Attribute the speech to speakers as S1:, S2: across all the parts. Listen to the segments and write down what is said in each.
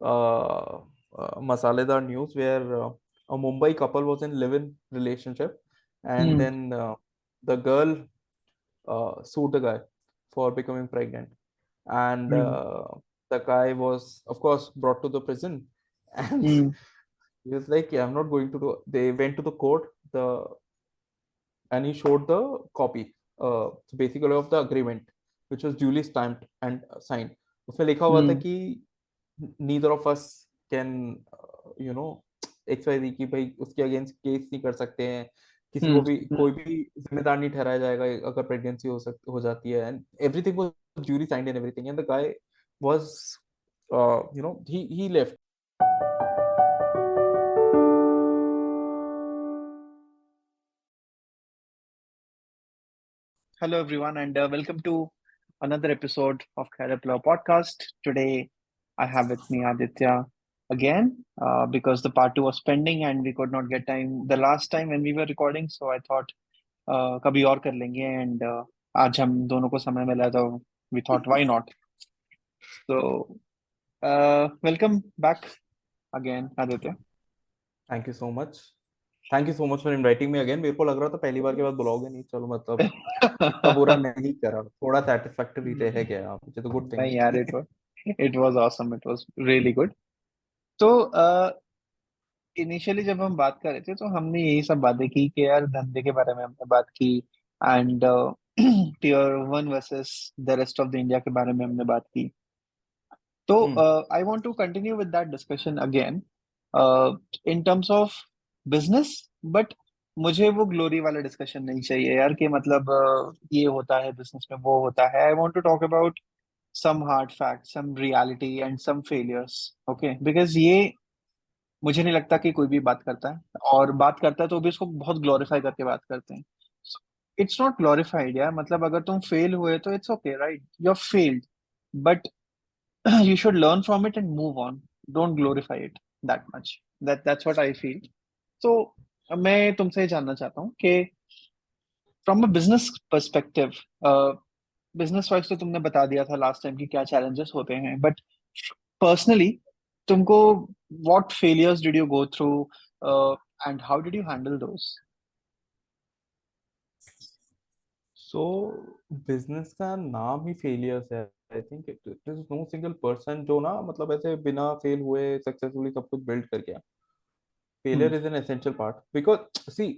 S1: uh, masaledar news where a Mumbai couple was in live-in relationship, and
S2: Hmm.
S1: then the girl sued the guy for becoming pregnant, and
S2: Hmm.
S1: the guy was, of course, brought to the prison, and
S2: Hmm.
S1: he was like, "Yeah, I'm not going to do." They went to the court, the and he showed the copy, basically of the agreement, which was duly stamped and signed. उसमें लिखा हुआ था
S2: Hmm.
S1: कि neither of us can you know XYZ की भाई उसके against case नहीं कर सकते हैं, किसी
S2: Hmm.
S1: को भी
S2: Hmm.
S1: कोई भी जिम्मेदार नहीं ठहराया जाएगा अगर प्रेगनेंसी हो जाती है, and everything was duly signed and everything, and the guy was he left.
S2: Hello, everyone, and welcome to another episode of Caterpillar Podcast. Today, I have with me Aditya again because the part two was pending and we could not get time the last time when we were recording. So I thought कभी और कर लेंगे and आज हम दोनों को समय मिला तो we thought why not. So welcome back again, Aditya.
S1: Thank you so much, thank you so much for inviting me again. मेरे को लग रहा था पहली बार के बाद बुलाओगे नहीं, चलो मतलब इतना बुरा नहीं करा, थोड़ा सेटिस्फैक्टरी रह गया मुझे तो, गुड थिंग।
S2: नहीं यार, it was awesome. It was really good. तो इनिशियली जब हम बात कर रहे थे तो हमने यही सब बातें की कि यार धंधे के बारे में हमने बात की and tier one versus the rest of the India के बारे में हमने बात की। तो
S1: hmm.
S2: I want to continue with that discussion again in terms of business, but मुझे वो ग्लोरी वाला डिस्कशन नहीं चाहिए यार कि मतलब ये होता है बिजनेस में वो होता है। I want to talk about some hard facts, some reality and some failures. Okay, because ये मुझे नहीं लगता कि कोई भी बात करता है, और बात करता है तो भी उसको बहुत ग्लोरीफाई करके बात करते हैं। इट्स नॉट ग्लोरिफाइड यार, मतलब अगर तुम फेल हुए तो it's okay, right? You are failed, but you should learn from it and move on. Don't glorify it that much. That's what I feel. तो मैं तुमसे ये जानना चाहता हूँ कि from a business perspective, business wise तो तुमने बता दिया था लास्ट टाइम कि क्या चैलेंजेस होते हैं, बट पर्सनली तुमको what failures did you go through and how did you handle those?
S1: So business का नाम ही फेलियर्स है। I think it is no single person जो ना मतलब ऐसे बिना फेल हुए सक्सेसफुली सब कुछ बिल्ड कर गया।
S2: हम्म।
S1: Failure is an essential part because see,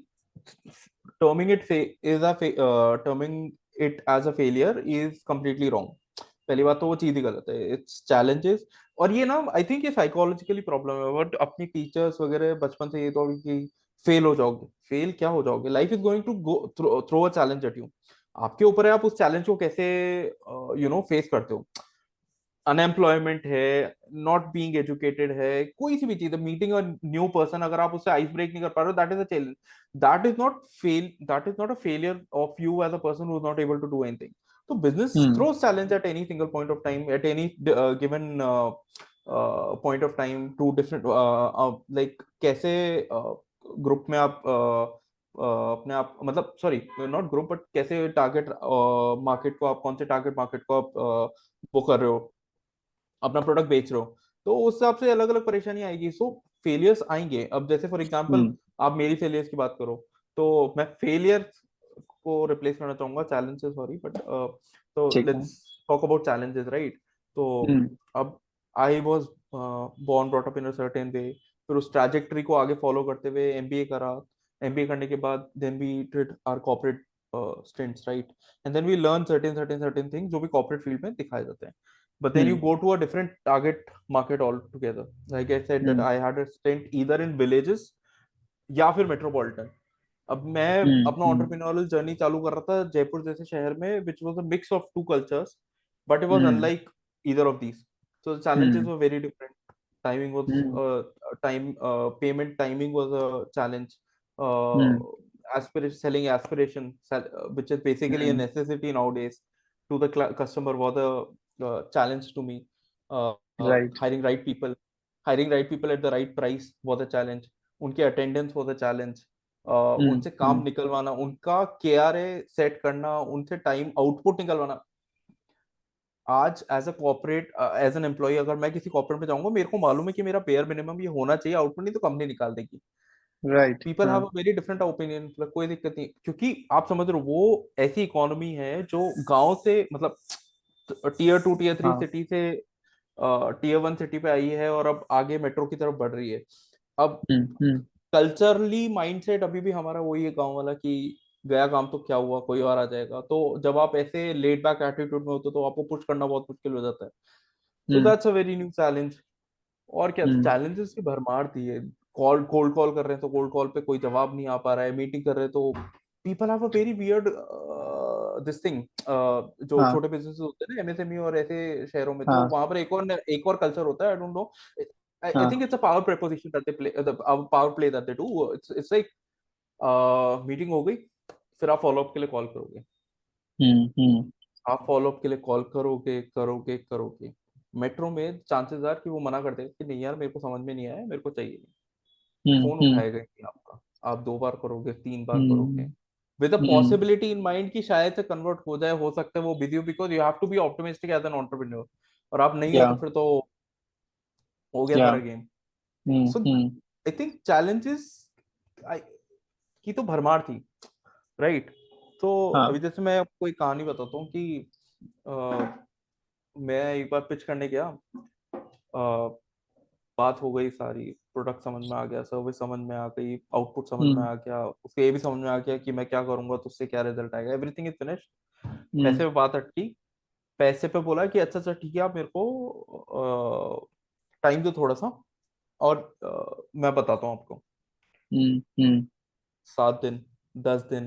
S1: terming it terming it as a failure is completely wrong. पहली बात तो वो चीज ही गलत है, इट्स चैलेंजेस। और ये ना आई थिंक ये साइकोलॉजिकली प्रॉब्लम है, बट अपनी टीचर्स वगैरह बचपन से ये तो कि फेल हो जाओगे, फेल क्या हो जाओगे, life is going to go throw a challenge at you. आपके ऊपर है आप उस चैलेंज को कैसे फेस करते हो। अनएम्प्लॉयमेंट है, नॉट बीइंग एजुकेटेड है, कोई सी भी चीज है, मीटिंग अ न्यू पर्सन, अगर आप उससे आइस ब्रेक नहीं कर पा रहे हो, that is a challenge. That is not a failure of you as a person who is not able to do anything. तो business
S2: hmm.
S1: Throws challenge at any single point of time, at any given point of time to different, like कैसे group में आप अपने आप मतलब sorry not group but कैसे target market को आप, कौन से टारगेट मार्केट को आप वो कर रहे हो, अपना प्रोडक्ट बेच रहे हो, तो उस हिसाब से अलग अलग परेशानी आएगी। सो फेलियर्स आएंगे। अब जैसे फॉर एग्जांपल
S2: हम्म।
S1: आप मेरी फेलियर्स की बात करो, तो मैं फेलियर को रिप्लेस करना चाहूंगा चैलेंज से, सॉरी बट तो
S2: ठीक है।
S1: Let's talk about challenges, right? तो
S2: हम्म।
S1: अब I was born brought up in a certain way, फिर उस ट्रैजेक्टरी को आगे फॉलो करते हुए एमबीए करा। एमबीए करने के बाद then we did our corporate stints, right? And then we learn certain things जो भी कॉर्पोरेट फील्ड में दिखाए जाते हैं, but then you
S2: hmm.
S1: go to a different target market altogether. Like I said that
S2: hmm.
S1: I had a stint either in villages या फिर metropolitan. अब मैं
S2: हम्म।
S1: अपना एंटरप्रेन्योरियल जर्नी चालू कर रहा था जयपुर जैसे शहर में, which was a mix of two cultures, but it was
S2: hmm.
S1: unlike either of these. So the challenges
S2: hmm.
S1: were very different. Timing was
S2: hmm.
S1: payment timing was a challenge. uh,
S2: hmm.
S1: selling aspiration, which is basically a
S2: hmm.
S1: necessity nowadays, to the customer was a challenge to me.
S2: Right.
S1: Hiring right people, hiring right people at the right price was a challenge. उनके attendance was a challenge,
S2: हम्म।
S1: उनसे काम
S2: हम्म।
S1: निकलवाना, उनका KRA set करना, उनसे time output निकलवाना। आज as a corporate, as an employee, अगर मैं किसी कॉर्पोरेट में जाऊंगा, मेरे को मालूम है कि मेरा बेयर मिनिमम ये होना चाहिए, आउटपुट नहीं तो कंपनी निकाल देगी।
S2: राइट।
S1: पीपल हैव
S2: हाँ।
S1: अ वेरी डिफरेंट ओपिनियन, मतलब कोई दिक्कत नहीं, क्योंकि आप समझ रहे हो वो ऐसी इकोनॉमी है जो गांव से, मतलब टीयर 2 टीयर 3
S2: हाँ।
S1: सिटी से टीयर 1 सिटी पे आई है, और अब आगे मेट्रो की तरफ बढ़ रही है। अब
S2: हम्म।
S1: कल्चरली माइंडसेट अभी भी हमारा वही है गांव वाला, कि गया काम तो क्या हुआ, कोई और आ जाएगा। तो जब आप ऐसे लेड बैक एटीट्यूड में होते हो तो आपको पुश करना बहुत मुश्किल हो जाता है। So
S2: hmm.
S1: That's a very new challenge. और क्या
S2: हम्म।
S1: चैलेंजेस की भरमार थी है। कॉल कोल्ड कॉल कर रहे हैं तो कोल्ड कॉल पे कोई जवाब नहीं आ पा रहा है, मीटिंग कर रहे हैं तो people have a very weird this thing. जो
S2: हाँ।
S1: छोटे बिजनेस होते हैं ना, एमएसएमई और ऐसे शहरों में, तो
S2: हाँ।
S1: वहां पर एक और कल्चर होता है, आई डोंट नो। I
S2: हाँ।
S1: think it's a power preposition that they play, the power play that they do. It's like meeting हो गई, फिर आप फॉलो अप के लिए कॉल करोगे,
S2: हम्म।
S1: आप फॉलो अप के लिए कॉल करोगे करोगे करोगे। मेट्रो में चांसेस आर कि वो मना कर देगा कि नहीं यार, मेरे को समझ में नहीं आया, मेरे को चाहिए नहीं। फोन
S2: हम्म।
S1: उठाएगा ही नहीं आपका। आप 2 बार करोगे, 3 बार करोगे,
S2: hmm.
S1: With a
S2: hmm.
S1: Possibility in mind कि शायद से कन्वर्ट हो जाए, हो सकता है वो बिजी हो, because you have to be optimistic as an entrepreneur. और आप नहीं हो
S2: या
S1: तो फिर तो हो गया
S2: या
S1: सारा game. So I think challenges की तो भरमार थी, राइट। तो अभी
S2: हाँ।
S1: जैसे मैं आपको एक कहानी बताता हूँ कि मैं एक बार पिच करने गया। बात हो गई सारी, प्रोडक्ट समझ में आ गया, सर्विस समझ में आ गई, आउटपुट समझ में
S2: हम्म।
S1: आ गया, उसको ये भी समझ में आ गया कि मैं क्या करूंगा तो उससे क्या रिजल्ट आएगा, एवरीथिंग इज फिनिश।
S2: हम्म।
S1: पैसे पे बात अटकी। पैसे पे बोला कि अच्छा अच्छा ठीक है, आप मेरे को टाइम दो थोड़ा सा, और मैं बताता हूँ आपको।
S2: हम्म।
S1: 7 दिन, 10 दिन,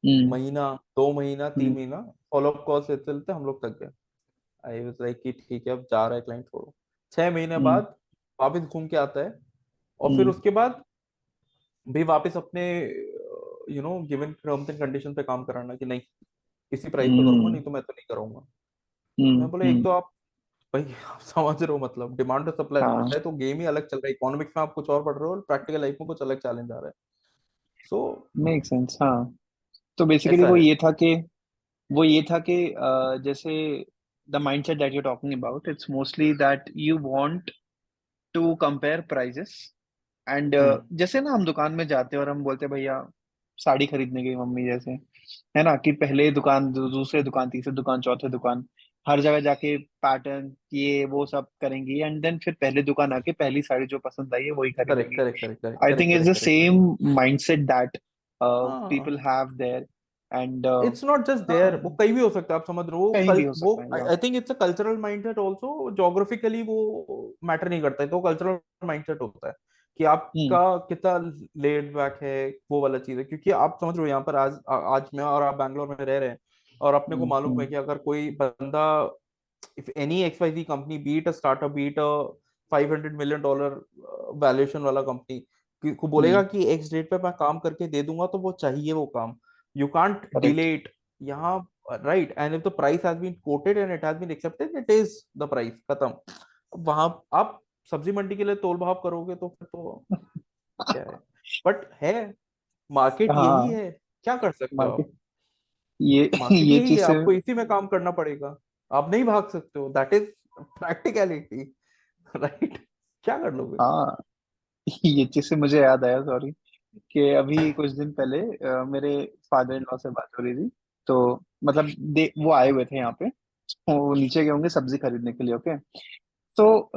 S2: हम्म।
S1: महीना, 2 महीना, तीन
S2: हम्म।
S1: महीना फॉलोअप कॉल से चलते हम लोग थक गए। आई वाज लाइक कि ठीक है, अब जा रहा है क्लाइंट, छोड़ो। 6 महीने
S2: हम्म।
S1: बाद वापस घूम के आता है, और फिर
S2: हम्म।
S1: उसके बाद भी वापस अपने गिवन टर्म्स एंड कंडीशन पे काम कराना कि नहीं, इसी प्राइस पे करूंगा,
S2: हम्म।
S1: नहीं तो मैं तो नहीं करूंगा। मैं
S2: हम्म।
S1: बोला एक तो आप, भाई आप समझ रहे हो, मतलब डिमांड और सप्लाई
S2: हाँ।
S1: है तो गेम ही अलग चल रहा है। इकोनॉमिक्स में आप कुछ और पढ़ रहे हो, और प्रैक्टिकल लाइफ में कुछ अलग चैलेंज आ रहा है। So
S2: make sense. हाँ। तो बेसिकली
S1: ऐसा
S2: वो
S1: है।
S2: ये था कि जैसे the mindset that you talking about, it's mostly that you want to compare prices. And
S1: hmm.
S2: जैसे ना हम दुकान में जाते हैं और हम बोलते हैं भैया साड़ी खरीदने गई मम्मी, जैसे है ना, कि पहले दुकान, दूसरे दुकान, तीसरे दुकान, चौथे दुकान, हर जगह जाके पैटर्न ये वो सब करेंगी, एंड देन फिर पहले दुकान आके पहली साड़ी जो पसंद आई है वही
S1: करेक्ट
S2: खरीदेंगी।
S1: Correct correct correct
S2: I
S1: correct
S2: think it's the
S1: correct correct.
S2: Same mindset that
S1: हाँ,
S2: people have there. And
S1: it's not just there, वो
S2: हाँ,
S1: कहीं भी हो सकता है, आप समझ रहे हो।
S2: कहीं
S1: कल
S2: भी हो
S1: वो
S2: सकता है या।
S1: आई think it's a cultural mindset also, geographically वो मैटर नहीं करता है, तो कल्चरल माइंडसेट होता है कि
S2: हम्म।
S1: आपका कितना लेड बैक है, वो वाला चीज है। क्योंकि आप समझ रहे हो, यहाँ पर आज मैं और आप बैंगलोर में रह रहे हैं, और अपने को मालूम है
S2: हम्म।
S1: कि अगर कोई बंदा, if any XYZ company, beat a startup, beat a $500 million valuation वाला कंपनी को बोलेगा
S2: हम्म।
S1: कि एक्स डेट पे मैं काम करके दे दूंगा, तो वो चाहिए वो काम, you can't
S2: correct.
S1: Delay it. यहाँ, right, and if the price has been quoted and it has been accepted, it is the price, खत्म। वहां आप सब्जी मंडी के लिए तोल भाव करोगे तो फिर तो क्या है, बट है, मार्केट यही
S2: हाँ।
S1: है, क्या कर सकते हो आप।
S2: मार्केट, ये
S1: मार्केट
S2: ये
S1: यही है,
S2: चीज से।
S1: आपको इसी में काम करना पड़ेगा, आप नहीं भाग सकते हो, दैट इज प्रैक्टिकलिटी। राइट, क्या कर लोगे।
S2: हाँ, ये चीज से मुझे याद आया, सॉरी, कि अभी कुछ दिन पहले मेरे फादर इन लॉ से बात हो रही थी। तो मतलब वो आए हुए थे यहाँ पे, वो नीचे गए होंगे सब्जी खरीदने के लिए। ओके। तो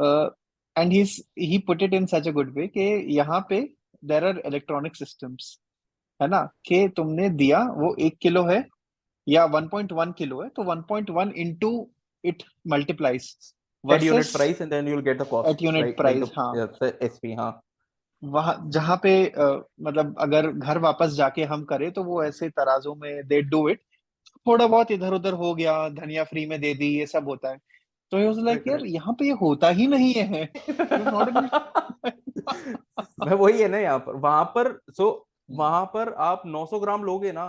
S2: and he put it in such a good वे कि यहाँ पे देर आर इलेक्ट्रॉनिक सिस्टम्स, है ना, कि तुमने दिया वो 1 किलो है या 1.1 किलो है, तो 1.1 into it multiplies
S1: at unit
S2: versus
S1: price and then you will get the cost,
S2: at unit
S1: right, like
S2: price. हाँ।
S1: द एसपी, हाँ।
S2: वहां जहाँ पे मतलब अगर घर वापस जाके हम करें तो वो ऐसे तराजू में दे डू इट, थोड़ा बहुत इधर उधर हो गया, धनिया फ्री में दे दी, ये सब होता है। तो ही वाज लाइक
S1: करेक्ट
S2: यार
S1: करेक्ट।
S2: यहाँ पे ये होता ही नहीं है, यू नॉट एबल।
S1: मैं वही है ना यहाँ पर, वहां पर, वहां पर आप 900 ग्राम लोगे ना,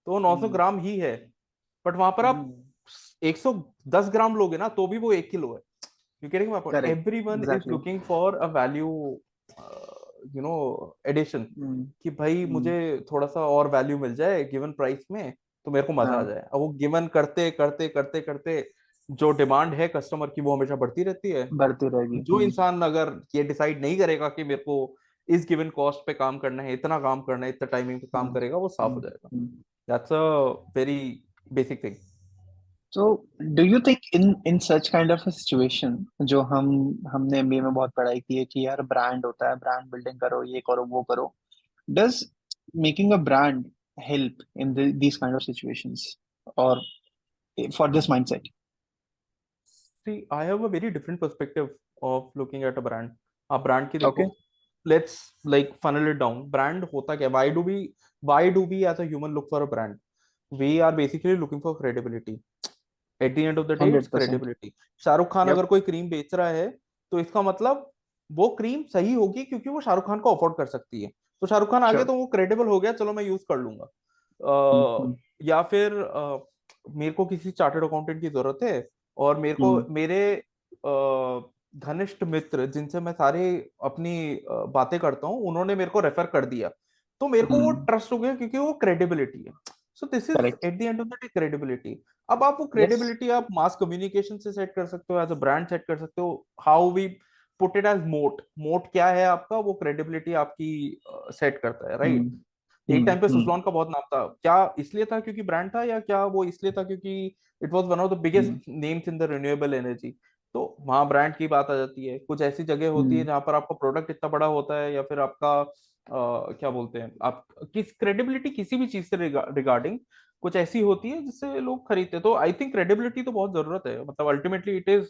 S1: तो वो 900
S2: हम्म।
S1: ग्राम ही है। बट वहां पर आप
S2: हम्म।
S1: 110 ग्राम लोगे ना, तो भी वो 1 किलो है। You getting my point,
S2: correct.
S1: Everyone is
S2: exactly.
S1: Looking for a value, addition,
S2: hmm.
S1: कि भाई
S2: हम्म।
S1: मुझे थोड़ा सा और वैल्यू मिल जाए गिवन प्राइस में, तो मेरे को मजा आ
S2: हाँ।
S1: जाए। अब वो गिवन करते करते करते करते जो डिमांड है कस्टमर की वो हमेशा बढ़ती रहती है।
S2: बढ़ती रहेगी।
S1: जो इंसान अगर ये डिसाइड नहीं करेगा कि मेरे को इस गिवन कॉस्ट पे काम करना है, इतना काम करना है, इतना टाइमिंग पे काम
S2: हम्म
S1: करेगा, वो साफ हो
S2: हम्म
S1: जाएगा।
S2: Hmm.
S1: That's a very basic thing.
S2: So, do you think in such kind of a situation, जो हमने एमबीए में बहुत पढ़ाई की है कि यार ब्रांड होता है, ब्रांड बिल्डिंग करो, ये करो वो करो, does making a brand help in these kind of situations, or for this mindset?
S1: See I have a very different perspective of looking at a brand. आप ब्रांड की देखो,
S2: Okay.
S1: Let's like funnel it down. Brand होता क्या, why do we as a human look for a brand? We are basically looking for credibility. At the end of the day it's
S2: 100%.
S1: Credibility. Shahrukh Khan
S2: Yep.
S1: अगर कोई cream बेच रहा है तो इसका मतलब वो क्रीम सही होगी क्योंकि वो शाहरुख खान को अफोर्ड कर सकती है। तो शाहरुख खान आ गया
S2: Sure.
S1: तो वो क्रेडिबल हो गया, चलो मैं यूज कर लूंगा।
S2: Mm-hmm.
S1: या फिर मेरे को किसी चार्टर्ड अकाउंटेंट की जरूरत है और मेरे को
S2: Mm-hmm.
S1: मेरे घनिष्ठ मित्र जिनसे मैं सारे अपनी बातें करता हूँ उन्होंने मेरे को रेफर कर दिया, तो मेरे को वो
S2: Mm-hmm.
S1: ट्रस्ट हो गया क्योंकि वो क्रेडिबिलिटी है। सो this is
S2: Correct.
S1: Eight the end of the day credibility. अब आप वो
S2: Yes.
S1: क्रेडिबिलिटी आप मास कम्युनिकेशन से सेट कर सकते हो, एज अ ब्रांड सेट कर सकते हो। How we put it as moat, moat क्या है आपका, वो क्रेडिबिलिटी आपकी सेट करता है, राइट?
S2: Mm-hmm.
S1: एक टाइम पे
S2: Mm-hmm.
S1: सुजलॉन का बहुत नाम था, क्या इसलिए था क्योंकि ब्रांड था, या क्या वो इसलिए था क्योंकि it was one of the
S2: Mm-hmm.
S1: Biggest names in the renewable energy? तो वहां ब्रांड की बात आ जाती है। कुछ ऐसी जगह होती है
S2: Mm-hmm.
S1: जहां पर आपका प्रोडक्ट इतना बड़ा होता है, या फिर आपका क्या बोलते हैं, आप किस क्रेडिबिलिटी किसी भी चीज से रिगार्डिंग कुछ ऐसी होती है जिससे लोग खरीदते हैं। तो आई थिंक क्रेडिबिलिटी तो बहुत जरूरत है, मतलब ultimately it is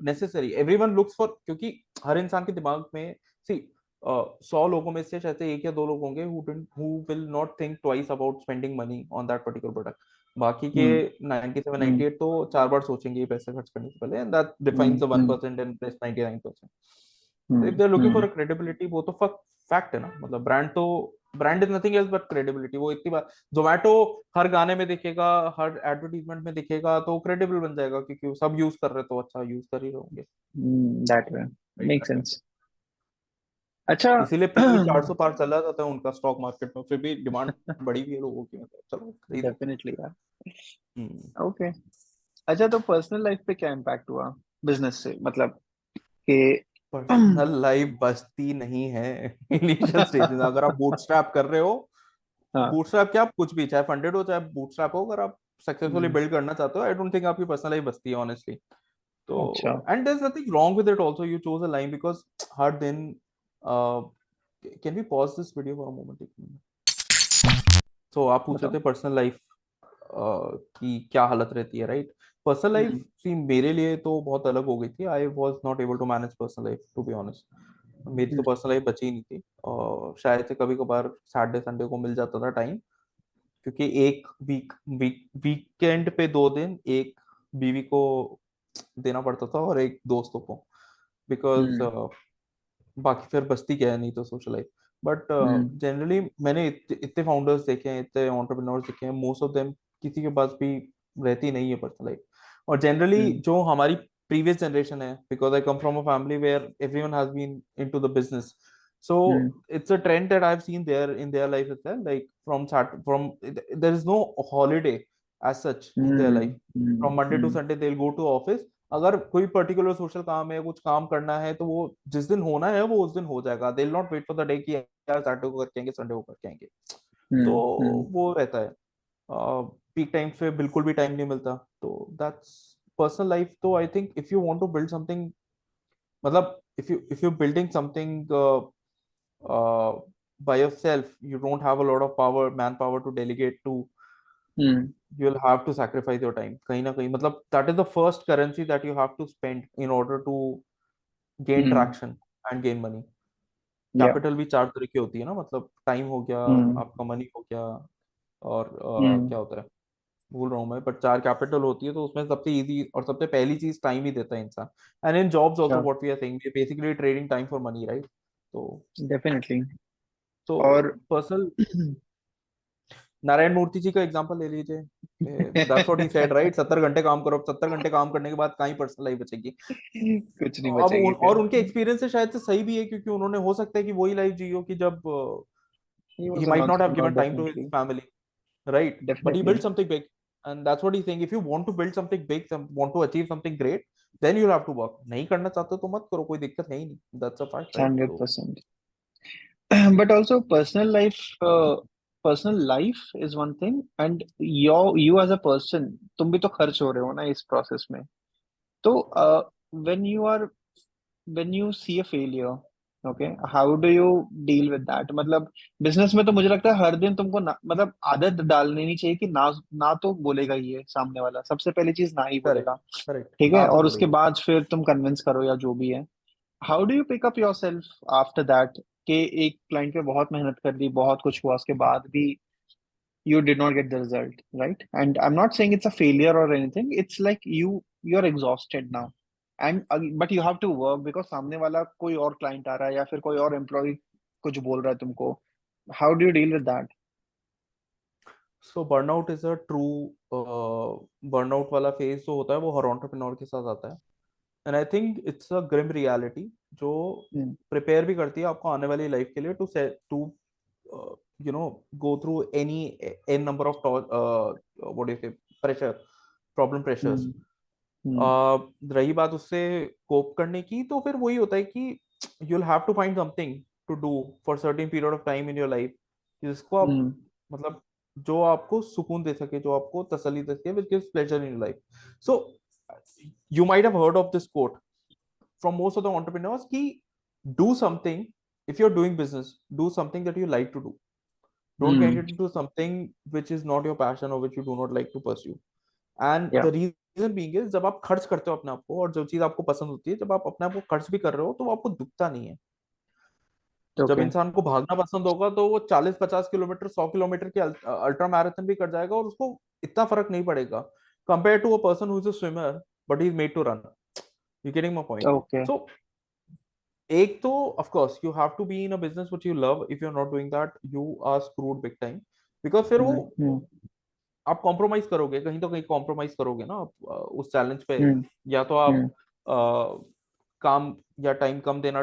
S1: necessary. Everyone looks for, क्योंकि हर इंसान के दिमाग में सी 100 लोगों में से शायद से एक या दो लोग होंगे who will not think twice about spending money on that particular product. बाकी के
S2: Mm-hmm.
S1: 97
S2: Mm-hmm.
S1: 98 तो 4 बार सोचेंगे ये पैसे खर्च करने से पहले, and that defines the
S2: Mm-hmm.
S1: 1% and plus 99%। तो if they are looking
S2: Mm-hmm.
S1: For a credibility, वो तो फैक्ट है ना, मतलब ब्रांड तो brand is nothing else but credibility. वो इतनी बार जोमेटो हर गाने में दिखेगा, हर एडवर्टीजमेंट में दिखेगा, तो क्रेडिबल बन जाएगा क्योंकि वो सब यूज कर रहे हैं, तो अच्छा यूज कर ही रहोगे।
S2: That way.
S1: राइट
S2: Makes
S1: रहता है।
S2: sense. अच्छा.
S1: इसीलिए पीई 400 पार चला जाता है उनका स्टॉक मार्केट में, फिर भी डिमांड बढ़ी हुई है लोगों की, मतलब चलो खरीदो।
S2: डेफिनेटली यार.
S1: हम्म।
S2: ओके. अच्छा, तो पर्सनल लाइफ पे क्या इम्पैक्ट हुआ बिजनेस से, मतलब कि
S1: पर्सनल लाइफ बचती नहीं है इनिशियल स्टेजेस। अगर आप बूटस्ट्रैप कर रहे हो,
S2: हाँ.
S1: बूटस्ट्रैप क्या, आप कुछ भी, चाहे फंडेड हो चाहे बूटस्ट्रैप हो, अगर आप सक्सेसफुली
S2: हम्म.
S1: बिल्ड करना चाहते हो, आई डोंट थिंक आपकी पर्सनल लाइफ बचती है ऑनेस्टली। तो
S2: अच्छा.
S1: And there is nothing wrong with it also, you chose a line because हर दिन can we pause this video for a moment? So आप पूछ रहे
S2: बताओ.
S1: थे पर्सनल लाइफ की क्या हालत रहती है, right? Personal life
S2: hmm.
S1: See मेरे लिए तो बहुत अलग हो गई थी। I was not able to manage personal life, to be honest. मेरी तो
S2: हम्म.
S1: पर्सनल लाइफ बची ही नहीं थी, और शायद से कभी कभार सैटरडे संडे को मिल जाता था टाइम, क्योंकि एक वीकेंड पे 2 दिन एक बीवी को देना पड़ता था और एक दोस्तों को, बिकॉज
S2: हम्म.
S1: बाकी फिर बचती क्या है, नहीं तो social life. But
S2: hmm.
S1: Generally मैंने इतने फाउंडर्स देखे हैं, इतने एंटरप्रेन्योर्स देखे हैं, मोस्ट ऑफ देम किसी के पास भी रहती नहीं है पर्सनल लाइफ। और जनरली
S2: हम्म.
S1: जो हमारी प्रीवियस जनरेशन है, because I come from a family where everyone has been into the business, so
S2: hmm.
S1: it's a trend that I've seen there in their life as well, like from there is no holiday as such in their
S2: hmm.
S1: life। from Monday to Sunday they'll go to office। अगर कोई particular social काम है, कुछ काम करना है, तो वो जिस दिन होना है वो उस दिन हो जाएगा। They will not wait for the day कि यार सैटरडे को करके आएंगे, संडे को करके आएंगे। तो
S2: हम्म. हम्म.
S1: वो रहता है। पीक टाइम पे बिल्कुल भी टाइम नहीं मिलता, तो दैट्स पर्सनल लाइफ। तो I think if you want to build something, मतलब if you building something by yourself, you don't have a lot of manpower to delegate to,
S2: hmm.
S1: you'll have to sacrifice your time कहीं ना कहीं। मतलब that is the first currency that you have to spend in order to gain
S2: hmm.
S1: traction and gain money।
S2: या.
S1: Capital भी 4 तरह की होती है ना, मतलब टाइम हो गया,
S2: हम्म.
S1: आपका मनी हो गया, और
S2: हम्म.
S1: क्या होता है, भूल रहा हूँ मैं, बट 4 कैपिटल होती है। तो उसमें सबसे इजी और सबसे पहली चीज टाइम ही देता है इंसान। एंड इन जॉब्स
S2: या.
S1: Also what we are saying, we basically trading time for money, right? तो
S2: डेफिनेटली.
S1: तो
S2: और
S1: पर्सनल, नारायण मूर्ति जी का एग्जांपल ले लीजिए। That's what he said, right? 70 घंटे काम करो। अब 70 घंटे काम करने के बाद कहाँ ही पर्सनल लाइफ बचेगी?
S2: कुछ नहीं
S1: अब
S2: बचेगी फिर.
S1: और उनके एक्सपीरियंस से शायद से सही भी है, क्योंकि उन्होंने हो सकता है कि वही लाइफ जी हो कि जब
S2: ही
S1: he
S2: was
S1: might
S2: an
S1: not have
S2: entrepreneur,
S1: given time to his
S2: definitely.
S1: family, right? But he
S2: definitely.
S1: built something big, and that's what he's saying. If you want to build something big, want to achieve something great, then you'll have to work. नहीं करना चाहते तो मत करो, कोई दिक्कत है ही नहीं. That's a fact, right?
S2: Hundred
S1: So
S2: percent But also personal life is one thing, and you as a person, तुम भी तो खर्च हो रहे हो ना इस प्रोसेस में. तो when you are when you see a failure, okay, how do you deal with that? मतलब बिजनेस में तो मुझे लगता है हर दिन तुमको ना, मतलब आदत डालनी नहीं चाहिए कि ना, ना तो बोलेगा ही है सामने वाला, सबसे पहली चीज ना ही
S1: correct,
S2: बोलेगा.
S1: correct.
S2: ठीक
S1: ना
S2: है,
S1: तो
S2: और उसके
S1: बोलेगा.
S2: बाद फिर तुम कन्विंस करो या जो भी है. How do you pick up yourself after that, कि एक क्लाइंट पे बहुत मेहनत कर दी, बहुत कुछ हुआ, उसके बाद भी you did not get the result, right? And I'm not saying it's a failure or anything. It's like you're exhausted now, and but you have to work because सामने वाला कोई और client आ रहा है या फिर कोई और employee कुछ बोल रहा है तुमको. How do you deal with that?
S1: So burnout is a true burnout वाला phase जो होता है वो हर entrepreneur के साथ आता है. And I think it's a grim reality जो
S2: Hmm.
S1: prepare भी करती है आपको आने वाली life के लिए to go through any n number of what do you say, pressure, problem pressures.
S2: Hmm. Hmm.
S1: रही बात उससे कोप करने की, तो फिर वही होता है कि you'll have to find something to do for certain period of time in your life जिसको आप
S2: Hmm.
S1: मतलब जो आपको सुकून दे सके, जो आपको तसल्ली दे सके, which gives pleasure in your life. So you might have heard of this quote from most of the entrepreneurs कि do something, if you're doing business, do something that you like to do. Don't get
S2: Hmm.
S1: into something which is not your passion or which you do not like to pursue. And
S2: Yeah.
S1: the reason being is जब आप खर्च करते हो अपने आप को और जो चीज आपको पसंद होती है, जब आप अपने आप को खर्च भी कर रहे हो तो वो आपको दुखता नहीं है. जब
S2: Okay.
S1: इंसान को भागना पसंद होगा तो वो 40-50 किलोमीटर 100 किलोमीटर की अल्ट्रा मैराथन भी कर जाएगा और उसको इतना फर्क नहीं पड़ेगा compare to a person who is a swimmer but he is made to run. You getting my point?
S2: Okay.
S1: So एक तो of course you have to be in a business which you love. If you are not doing that you are screwed big time, because फिर वो
S2: Hmm. Hmm.
S1: आप compromise करोगे, कहीं तो कहीं compromise करोगे ना आप, उस चैलेंज पे.
S2: Hmm.
S1: या तो आप
S2: Hmm.
S1: काम या टाइम कम देना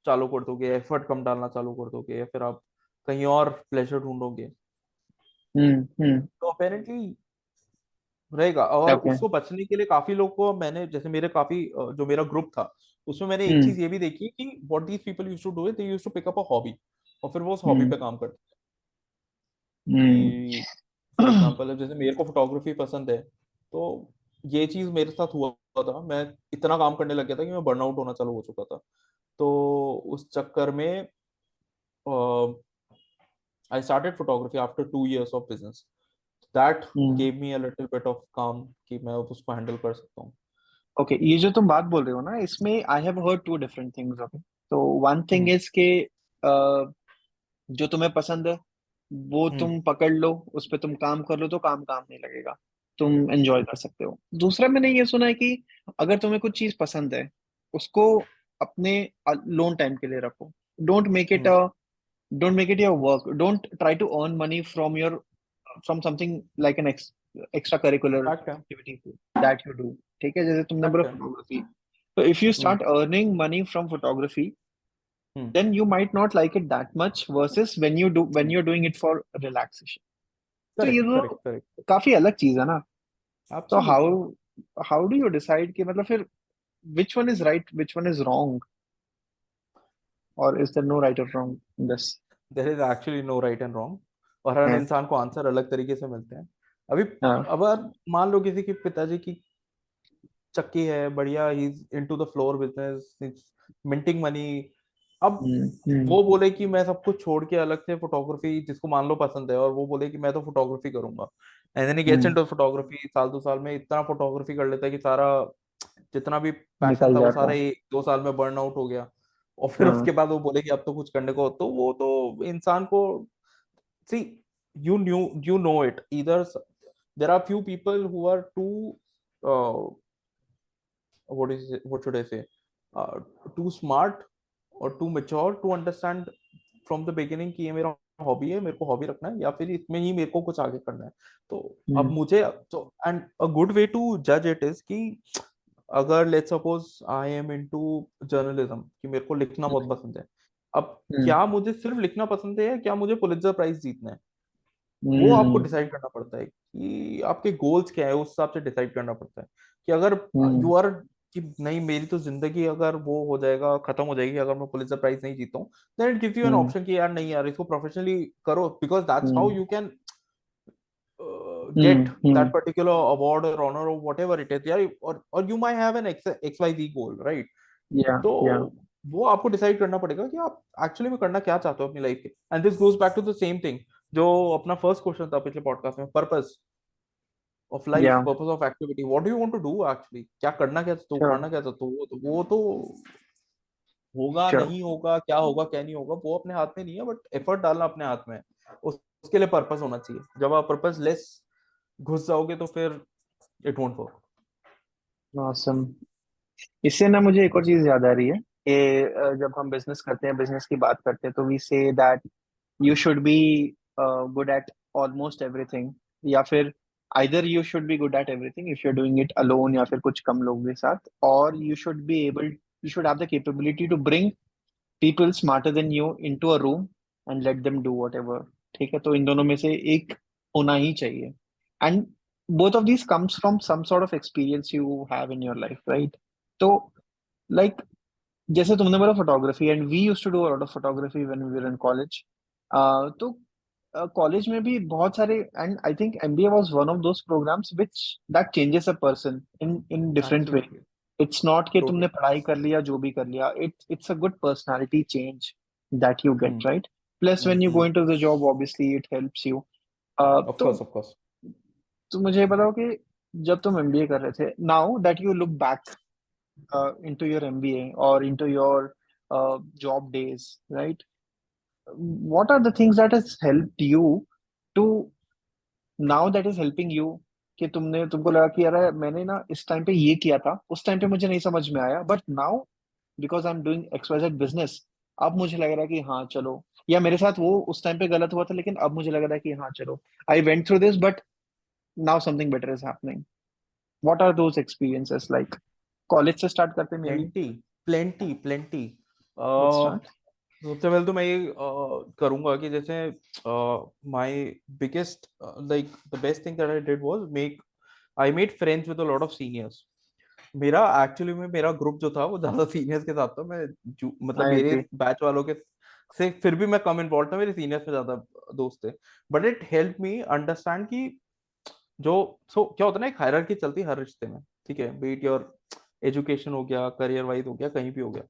S1: चालू कर दोगे, एफर्ट कम डालना चालू कर दोगे, या फिर आप कहीं और प्लेजर ढूंढोगे.
S2: Hmm. Hmm.
S1: तो अपेरेंटली रहेगा. और
S2: Okay.
S1: उसको बचने के लिए काफी लोग को मैंने, जैसे मेरे काफी जो मेरा ग्रुप था उसमें मैंने एक
S2: Hmm.
S1: चीज ये भी देखी कि what these people used to do is they used to pick up a hobby और फिर वो उस हॉबी
S2: Hmm.
S1: पे काम करते हैं.
S2: Hmm.
S1: कि फॉर एग्जांपल जैसे मेरे को फोटोग्राफी पसंद है, तो ये चीज मेरे साथ हुआ था. मैं इतना काम करने लग गया था कि मैं बर्नआउट होना चालू हो चुका था. तो उस चक्कर में I started photography after 2 years of business. That
S2: Hmm.
S1: Gave me a little bit of काम कि मैं उसको हैंडल कर सकता हूँ.
S2: ओके, ये जो तुम बात बोल रहे हो ना, इसमें I have heard two different things. Okay, तो वन थिंग
S1: हम्म.
S2: इज के जो तुम्हें पसंद है वो
S1: हम्म.
S2: तुम पकड़ लो, उस पे तुम काम कर लो तो काम काम नहीं लगेगा, तुम एंजॉय कर सकते हो. दूसरा मैंने ये सुना है कि अगर तुम्हें कुछ चीज पसंद है, उसको अपने लोन टाइम के लिए रखो. Don't make it
S1: hmm.
S2: don't make it your work. Don't try to earn money from something like an extracurricular
S1: fact है.
S2: activity that you do. ठीक है, जैसे तुमने बोला
S1: फैक्ट है.
S2: photography. So if you
S1: hmm.
S2: start earning money from photography,
S1: hmm.
S2: then you might not like it that much versus when you're doing it for relaxation. तो ये
S1: correct,
S2: तो
S1: correct, correct.
S2: काफी अलग चीज है ना. तो
S1: absolutely.
S2: how do you decide कि मतलब फिर which one is right, which one is wrong, or is there no right or wrong in this?
S1: There is actually no right and wrong. और हर
S2: हाँ.
S1: इंसान को आंसर अलग तरीके से मिलते हैं. अभी
S2: हाँ.
S1: अब आप मान लो किसी के पिताजी की चक्की है बढ़िया, he is into the floor business, minting money. अब
S2: हम्म. हम्म.
S1: वो बोले कि मैं सब कुछ छोड़ के अलग से फोटोग्राफी, जिसको मान लो पसंद है, और वो बोले कि मैं तो फोटोग्राफी करूंगा. And then he gets
S2: hmm.
S1: Into photography. साल 2 साल में इतना फोटोग्राफी कर लेता है कि सारा जितना भी पैशन
S2: निकल
S1: था वो
S2: जाता
S1: सारा
S2: है.
S1: 1-2 साल में बर्न आउट हो गया. और फिर
S2: हाँ.
S1: उसके बाद वो बोले कि अब तो कुछ करने को, तो वो तो इंसान को सी, you know it either. There are few people who are too what should I say, uh, too smart or too mature to understand from the beginning कि ये मेरा हॉबी है, मेरे को हॉबी रखना है, या फिर इसमें ही मेरे को कुछ आगे करना है. तो अब
S2: हम्म.
S1: मुझे तो and a good way to जज इट इज कि अगर let's suppose I am into journalism कि मेरे को लिखना बहुत
S2: हम्म.
S1: पसंद है. अब
S2: हम्म.
S1: क्या मुझे सिर्फ लिखना पसंद है या क्या मुझे पुलित्जर प्राइज जीतना है? वो आपको
S2: हम्म
S1: डिसाइड करना पड़ता है कि आपके गोल्स क्या है, उस हिसाब से डिसाइड करना पड़ता है कि अगर
S2: हम्म
S1: यू आर कि नहीं मेरी तो जिंदगी अगर वो हो जाएगा, खत्म हो जाएगी अगर मैं पुलिसर प्राइज नहीं जीता हूँ, then it gives you an
S2: hmm
S1: option कि यार नहीं यार इसको प्रोफेशनली करो, because that's how
S2: hmm
S1: you can get that
S2: hmm.
S1: particular award or honor or whatever it is यार, or you might have an XYZ goal, right?
S2: या
S1: तो
S2: या
S1: वो आपको डिसाइड करना पड़ेगा कि आप एक्चुअली में करना क्या चाहते हो अपनी लाइफ के, and this goes back to the same thing जो अपना फर्स्ट क्वेश्चन था पिछले पॉडकास्ट में, पर्पस ऑफ लाइफ,
S2: या
S1: purpose of activity, what do you want to do actually, क्या करना क्या चाहते हो,
S2: श्योर
S1: करना क्या चाहते हो, वो तो होगा
S2: श्योर।
S1: नहीं होगा, क्या होगा क्या नहीं होगा, वो अपने हाथ में नहीं है, बट एफर्ट डालना अपने हाथ में है। उसके लिए पर्पस होना चाहिए। जब आप पर्पस लेस घुस जाओगे तो फिर इट वोंट वर्क।
S2: ऑसम। इससे ना मुझे एक और चीज याद आ रही है कि जब हम बिजनेस करते हैं, बिजनेस की बात करते हैं, तो we say that you should be good at almost everything, या फिर either you should be good at everything if you are doing it alone या फिर कुछ कम लोगों के साथ, और you should be able, you should have the capability to bring people smarter than you into a room and let them do whatever। ठीक है, तो इन दोनों में से एक होना ही चाहिए। And both of these comes from some sort of experience you have in your life, right? तो like जैसे तुमने बोला photography, and we used to do a lot of photography when we were in college. तो college में भी बहुत सारे, and I think MBA was one of those programs which that changes a person in in different way.
S1: Absolutely,
S2: it's not कि तुमने
S1: totally.
S2: पढ़ाई कर लिया जो भी कर लिया, it's a good personality change that you get,
S1: hmm
S2: right? Plus when you go
S1: hmm.
S2: Into the job obviously it helps you.
S1: Of
S2: तो
S1: कोर्स ऑफ कोर्स।
S2: मुझे ये बताओ कि जब तुम एमबीए कर रहे थे, now that you look back into your MBA or into your job days, right? What are the things that has helped you to now that is helping you, कि तुमने तुमको लगा कि यार मैंने ना इस टाइम पे ये किया था, उस टाइम पे मुझे नहीं समझ में आया, but now because I am doing XYZ business, अब मुझे लग रहा है कि हाँ चलो, या मेरे साथ वो उस टाइम पे गलत हुआ था लेकिन अब मुझे लग रहा है कि हाँ चलो, I went through this but now something better is happening. What are those experiences like? College से स्टार्ट करते maybe.
S1: Plenty plenty plenty.
S2: Let's start.
S1: सबसे पहले तो मैं ये करूंगा कि जैसे my biggest like the best thing that I did was make I made friends with a lot of seniors. मेरा एक्चुअली में मेरा ग्रुप जो था वो ज्यादा सीनियर्स के साथ था। मतलब
S2: आई
S1: मेरे
S2: एग्री।
S1: बैच वालों के से फिर भी मैं कम इन्वॉल्व था, मेरे सीनियर्स में ज्यादा दोस्त थे। But it help me understand कि जो क्या होता है ना, एक हायरार्की चलती है हर रिश्ते में, ठीक है, बीट योर एजुकेशन हो गया, करियर वाइज हो गया, कहीं भी हो गया।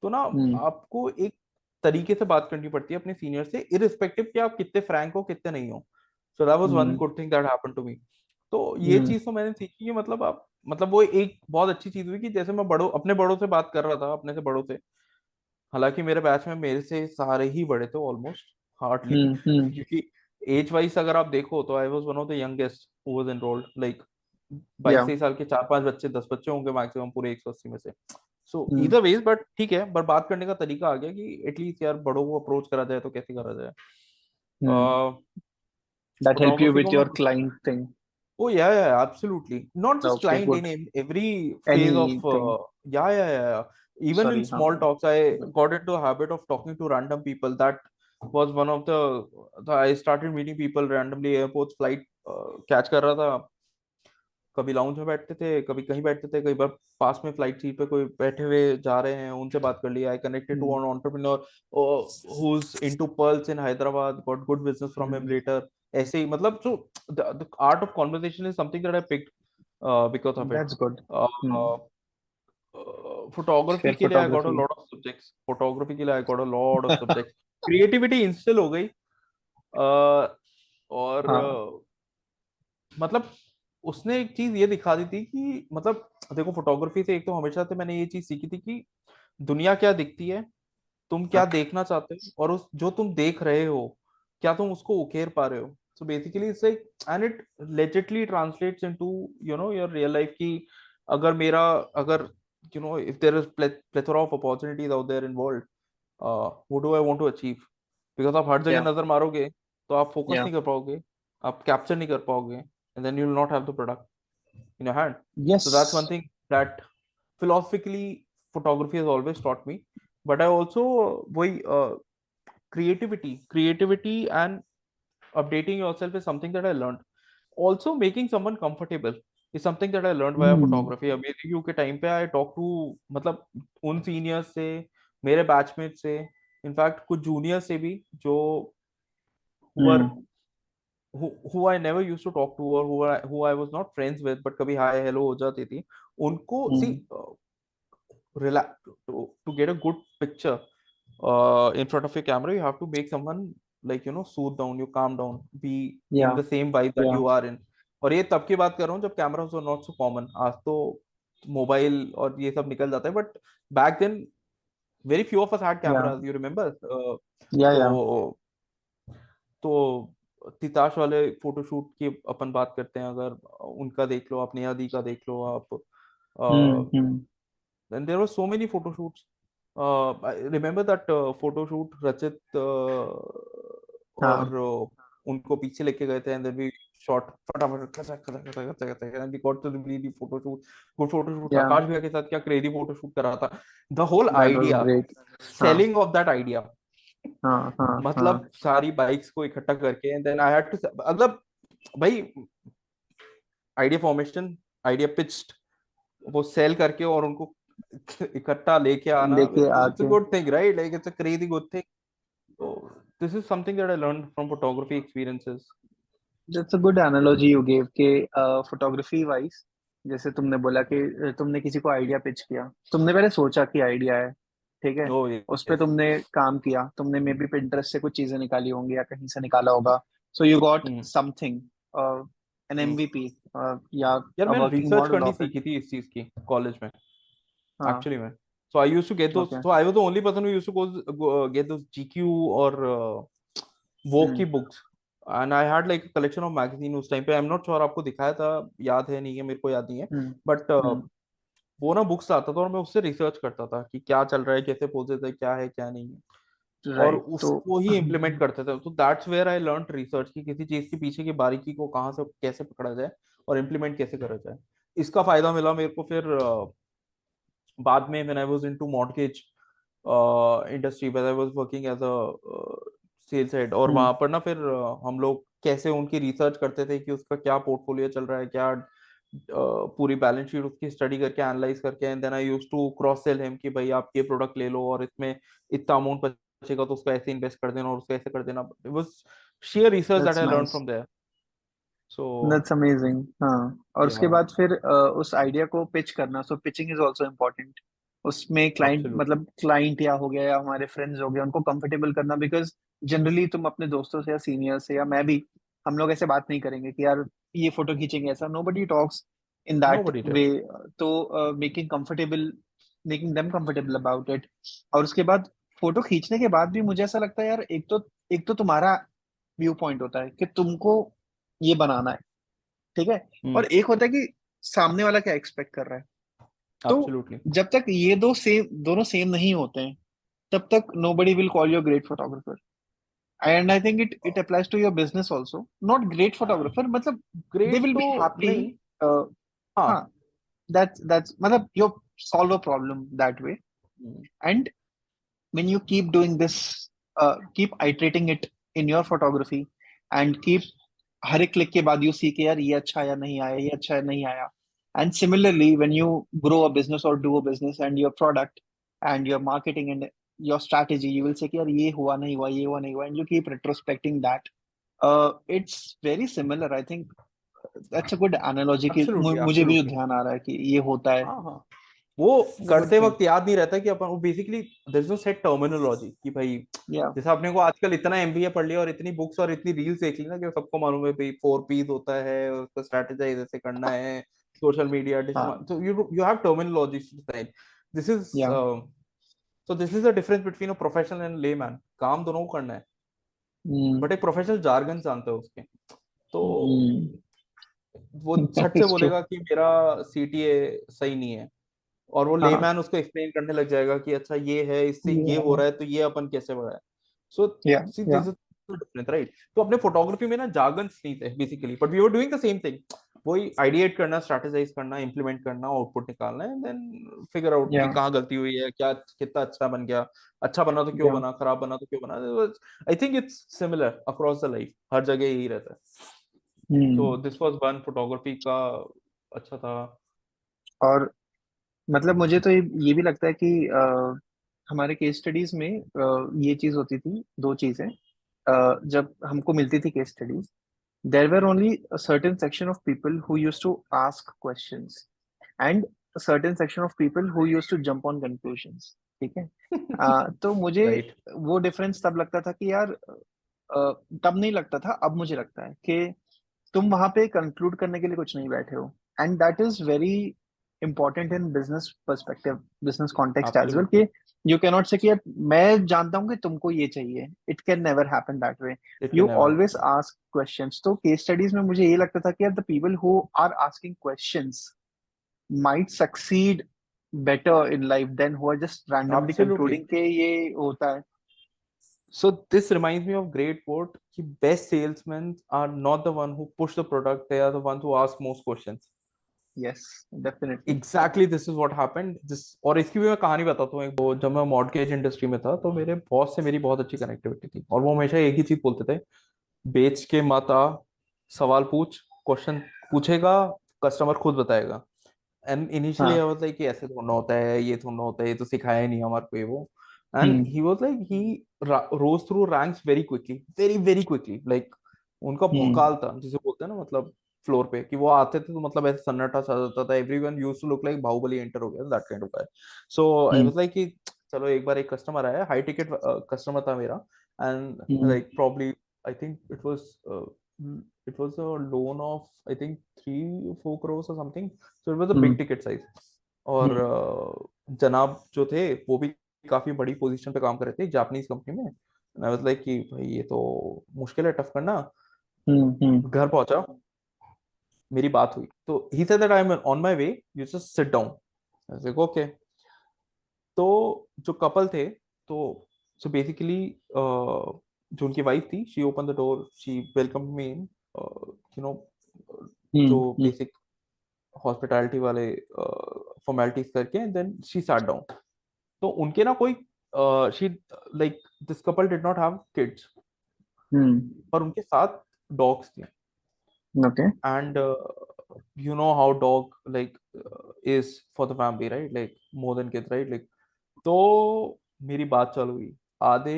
S1: तो ना
S2: हम्म
S1: आपको एक तरीके से बात करनी पड़ती है अपने सीनियर से, इरिस्पेक्टिव कि आप कितने फ्रैंक हो कितने नहीं हो। So that was one
S2: hmm
S1: good thing that happened to me. तो ये
S2: हम्म
S1: चीज तो मैंने सीखी कि मतलब आप मतलब वो एक बहुत अच्छी चीज हुई कि जैसे मैं बड़ों अपने बड़ों से बात कर रहा था, अपने से बड़ों से। हालांकि मेरे बैच में मेरे से सारे ही बड़े थे ऑलमोस्ट, हार्डली
S2: हम्म।
S1: क्योंकि एज वाइज अगर आप देखो तो I was one of the youngest who was enrolled, like
S2: या
S1: 22-23 साल के 4-5 बच्चे, 10 बच्चे होंगे मैक्सिमम पूरे 180 में से। सो
S2: हम्म
S1: इधर वेज, बट ठीक है, पर बात करने का तरीका आ गया कि एटलीस्ट यार बड़ों को अप्रोच करा जाए तो कैसे करा जाए।
S2: Hmm. That help you
S1: photography
S2: with
S1: को मैं,
S2: your client thing.
S1: oh yeah, absolutely. Not just
S2: okay
S1: client,
S2: good.
S1: in every phase of
S2: anything.
S1: yeah. Even in
S2: sorry हाँ।
S1: small talks, I got into a habit of talking to random people. That was one of the I started meeting people randomly airports, flight catch कर रहा था। कभी lounge में बैठते थे, कभी कहीं बैठते थे, कई बार पास में फ्लाइट सीट पे कोई बैठे हुए जा रहे हैं, उनसे बात कर लिया। I connected to
S2: hmm
S1: an entrepreneur who's into pearls in Hyderabad, got good business from him
S2: hmm.
S1: later। ऐसे ही मतलब so the art of conversation is something that I picked because of it।
S2: That's good. Hmm.
S1: uh, photography
S2: फिर
S1: के लिए I got a
S2: photography.
S1: Lot of subjects, photography के लिए I got a lot of subjects. Creativity instil हो गई। और
S2: हाँ।
S1: मतलब उसने एक चीज ये दिखा दी थी कि मतलब देखो फोटोग्राफी से एक तो हमेशा से मैंने ये चीज सीखी थी कि दुनिया क्या दिखती है, तुम क्या देखना चाहते हो, और उस जो तुम देख रहे हो क्या तुम उसको उकेर पा रहे हो। So basically it's like and it legitly translates into your real life की अगर मेरा अगर if there is plethora of opportunities out there in world, what do I want to achieve. Because आप हर जगह
S2: या
S1: नजर मारोगे तो आप फोकस
S2: या
S1: नहीं कर पाओगे, आप कैप्चर नहीं कर पाओगे, and then you will not have the product in your hand।
S2: Yes.
S1: So that's one thing that philosophically photography has always taught me। But I also वही creativity and updating yourself is something that I learned. Also, making someone comfortable is something that I learned via
S2: hmm
S1: photography. अभी review के time पे I talk to, मतलब उन seniors से, मेरे batchmate से, in fact कुछ जूनियर से भी, जो who are
S2: hmm
S1: who I never used to talk to, or who I was not friends with, but कभी हाय हेलो हो जाती थी उनको, सी
S2: हम्म
S1: relax, to get a good picture in front of your camera, you have to make someone, like, soothe down, you calm down, be in
S2: या
S1: the same vibe that
S2: या
S1: you are in. और ये तब की बात कर रहा हूँ जब cameras were not so common. आज तो मोबाइल और ये सब निकल जाता है, but back then very few of us had
S2: या
S1: कैमरास, यू रिमेम्बर.
S2: या
S1: तो तो तिताश वाले फोटोशूट की अपन बात करते हैं, अगर उनका देख लो आप, नेहा दी का देख लो आप,
S2: हम्म
S1: and there were so many photo shoots. I remember that photo shoot Rachit
S2: हाँ
S1: और उनको पीछे लेके गए थे, and then we shot फटाफट खचा खचा खचा खचा खचा, and we got to really the photo shoot. Good photo shoot था.
S2: या
S1: आकाश भैया के साथ क्या crazy photo shoot करा था. The whole
S2: that was
S1: idea,
S2: great हाँ
S1: selling of that idea,
S2: हाँ हाँ हाँ
S1: मतलब सारी बाइक्स को इकट्ठा करके, and then I had to, मतलब भाई, आइडिया फॉर्मेशन, आइडिया पिच्ड, वो सेल करके और उनको इकट्ठा लेके आना,
S2: लेके
S1: इट्स अ
S2: आके
S1: good thing, right? Like it's a crazy good thing. So this is something that I learned from photography experiences.
S2: That's a good analogy you gave के फोटोग्राफी वाइज जैसे तुमने बोला कि तुमने किसी को आइडिया पिच किया तुमने पहले सोचा कि आइडिया है ठीक है
S1: Oh
S2: उस पे
S1: yes.
S2: तुमने काम किया तुमने मे बी पिंटरेस्ट से कुछ चीजें निकाली होंगी या कहीं से निकाला होगा so you got
S1: hmm.
S2: Something an
S1: hmm.
S2: MVP या
S1: यार
S2: अ
S1: मैंने
S2: वर्किंग
S1: रिसर्च
S2: मॉडल
S1: करनी
S2: ऑफ इट
S1: सीखी थी इस चीज की कॉलेज में,
S2: हाँ
S1: एक्चुअली में. So I used to get those.
S2: Okay
S1: So I was the only person who used to get those GQ or Vogue की
S2: हम्म
S1: books. And I had like a collection of magazine उस time पे. I'm not sure आपको दिखाया था, याद है नहीं है, मेरे को याद नहीं है.
S2: हम्म
S1: बट
S2: हम्म
S1: वो ना बुक्स आता था और मैं उससे रिसर्च करता था कि क्या चल रहा है, कैसे पोजेस है, क्या है क्या नहीं है, और
S2: राइट तो
S1: उसको ही इम्प्लीमेंट करते थे. तो that's where I learn research, कि किसी चीज के पीछे की बारीकी को कहाँ से कैसे पकड़ा जाए और इम्प्लीमेंट कैसे करा जाए. इसका फायदा मिला मेरे को फिर बाद में, when I was into mortgage industry, where I was working as a sales head. और
S2: हम्म
S1: वहां पर ना फिर हम लोग कैसे उनकी रिसर्च करते थे कि उसका क्या पोर्टफोलियो चल रहा है, क्या पूरी बैलेंस शीट उसकी स्टडी करके एनालाइज करके, and then I use to cross sell him कि भाई आप ये प्रोडक्ट ले लो और इसमें इतना अमाउंट बचेगा तो उसको ऐसे इन्वेस्ट कर देना और उसको ऐसे कर देना. It was sheer research that
S2: that's
S1: I learned
S2: nice
S1: from there. So
S2: that's amazing हाँ और उसके
S1: yeah,
S2: बाद फिर उस आइडिया को पिच करना सो पिचिंग इज आल्सो इम्पोर्टेंट उसमें क्लाइंट
S1: absolutely.
S2: मतलब क्लाइंट या हो गया या हमारे फ्रेंड्स हो गए उनको कंफर्टेबल करना बिकॉज जनरली तुम अपने दोस्तों से या सीनियर से या मैं भी हम लोग ऐसे बात नहीं करेंगे कि यार ये फोटो खींचेंगे ऐसा nobody talks in that
S1: Nobody
S2: way
S1: does.
S2: तो making them comfortable about it और उसके बाद फोटो खींचने के बाद भी मुझे ऐसा लगता है यार एक तो तुम्हारा व्यू पॉइंट होता है कि तुमको ये बनाना है ठीक है
S1: Hmm.
S2: और एक होता है कि सामने वाला क्या एक्सपेक्ट कर रहा है तो
S1: Absolutely.
S2: जब तक ये दोनों सेम नहीं होते हैं तब तक nobody will call you a great photographer and I think it applies to your business also not great photographer मतलब they
S1: Great
S2: will
S1: तो
S2: be happy
S1: नहीं.
S2: uh, हाँ
S1: हाँ.
S2: that's मतलब you solve a problem that way
S1: Hmm.
S2: and when you keep doing this keep iterating it in your photography and keep हर एक click के बाद you see के यार ये अच्छा आया नहीं आया ये अच्छा नहीं आया and similarly when you grow a business or do a business and your product and your marketing and your strategy you will say कि यार ये हुआ नहीं हुआ ये हुआ नहीं हुआ and you keep retrospecting that it's very similar I think that's a good analogy कि
S1: Absolutely.
S2: मुझे भी जो
S1: Absolutely.
S2: ध्यान आ रहा है कि ये होता है
S1: हाँ हाँ. वो
S2: it's a good
S1: करते
S2: thing
S1: वक्त याद नहीं रहता कि अपन, वो basically there is no set terminology कि भाई,
S2: yeah
S1: जैसे आपने को आजकल इतना एमबीए पढ़ लिया और इतनी बुक्स और इतनी रील्स देख ली ना कि सबको मालूम है भाई 4 P's होता है, उसको स्ट्रेटेजाइज ऐसे करना है, सोशल मीडिया,
S2: हाँ
S1: तो you have terminology to side. This is
S2: yeah
S1: so this is the difference between a professional and layman. काम दोनों को करना है,
S2: mm,
S1: बट एक प्रोफेशनल जार्गन जानते हो उसके. तो
S2: mm.
S1: वो छट से
S2: it's true
S1: बोलेगा कि मेरा सीटीए सही नहीं है, और वो
S2: हाँ
S1: लेमैन उसको एक्सप्लेन करने लग जाएगा कि अच्छा ये है, इससे ये हो
S2: yeah
S1: रहा है, तो ये अपन कैसे बढ़ाए. So
S2: yeah
S1: see
S2: yeah
S1: this is different, right? तो अपने फोटोग्राफी में ना जार्गन्स नहीं थे basically, but we were doing the same thing. वही आइडिएट करना, स्ट्रैटेजाइज करना, इम्प्लीमेंट करना, आउटपुट निकालना है, देन फिगर आउट कि
S2: या
S1: कहाँ गलती हुई है, क्या कितना अच्छा बन गया, अच्छा बना तो क्यों
S2: या
S1: बना, खराब बना तो क्यों बना। I think it's similar across the life, हर जगह यही रहता है। तो
S2: hmm.
S1: This was one photography का अच्छा था।
S2: और मतलब मुझे तो ये भी लगता है कि हमारे केस स्टडीज में ये चीज होती थी, दो चीजें। जब हमको मिलती थी case studies, there were only a certain section of people who used to ask questions and a certain section of people who used to jump on conclusions। ठीक है। तो मुझे
S1: राइट।
S2: वो डिफरेंस तब लगता था कि यार तब नहीं लगता था, अब मुझे लगता है कि तुम वहां पे कंक्लूड करने के लिए कुछ नहीं बैठे हो। And that is very important in business perspective, business context as well,
S1: absolutely.
S2: कि यू कैन नॉट से कि यार मैं जानता हूँ कि तुमको ये चाहिए। It can never happen that way.
S1: It can
S2: you
S1: never
S2: always
S1: happen.
S2: Ask questions. तो केस स्टडीज में मुझे ये लगता था कि यार the people who are asking questions might succeed better in life than who are just randomly
S1: absolutely.
S2: Concluding के ये होता है।
S1: So this reminds me of great quote कि best salesmen are not the one who push the product, they are the ones who ask most questions.
S2: Yes, definitely.
S1: Exactly this is what happened. This और इसकी भी मैं कहानी बताता हूँ। एक वो जब मैं मॉर्टगेज इंडस्ट्री में था तो मेरे बॉस से मेरी बहुत अच्छी कनेक्टिविटी थी, और वो हमेशा एक ही चीज बोलते थे, बेच के मत आ, सवाल पूछ, क्वेश्चन पूछेगा, कस्टमर खुद बताएगा। एंड इनिशियली आई
S2: हाँ।
S1: वाज लाइक ऐसे थोड़ा होता है, ये थोड़ा होता है, ये तो सिखाया ही नहीं हमारे को ये वो। And
S2: hmm.
S1: He was like he rose through ranks very quickly, very very quickly, like उनका
S2: हम्म।
S1: भौकाल था जिसे बोलते हैं ना, मतलब फ्लोर पे कि वो आते थे तो मतलब ऐसे सन्नाटा सा जाता था, everyone used to look like Baahubali enter हो गया, that kind of guy. So I
S2: hmm.
S1: Was like कि चलो एक बार एक कस्टमर आया, हाई टिकट कस्टमर था मेरा। And
S2: hmm.
S1: Like probably I think it was a loan of I think 3 or 4 crores or something, so it was a big
S2: hmm.
S1: ticket size। और
S2: हम्म।
S1: जनाब जो थे वो भी काफी बड़ी पोजीशन पे काम कर रहे थे जापानीज कंपनी में। आई वाज लाइक कि भाई ये तो मुश्किल है, टफ करना।
S2: हम्म। हम्म।
S1: घर पहुंचा, मेरी बात हुई तो he said that I am on my way, you just sit down. I was okay. तो जो कपल थे, तो सो बेसिकली जो उनकी वाइफ थी, she open the door, she welcome me in, you know, जो
S2: हम्म।
S1: बेसिक हॉस्पिटैलिटी वाले formalities करके, and then she sat down. तो उनके ना कोई she like this couple did not have kids,
S2: hmm.
S1: पर उनके साथ डॉग्स थे।
S2: Okay.
S1: And you know how dog like is for the family, right? Like more than kids, right? Like तो मेरी बात चालू हुई आधे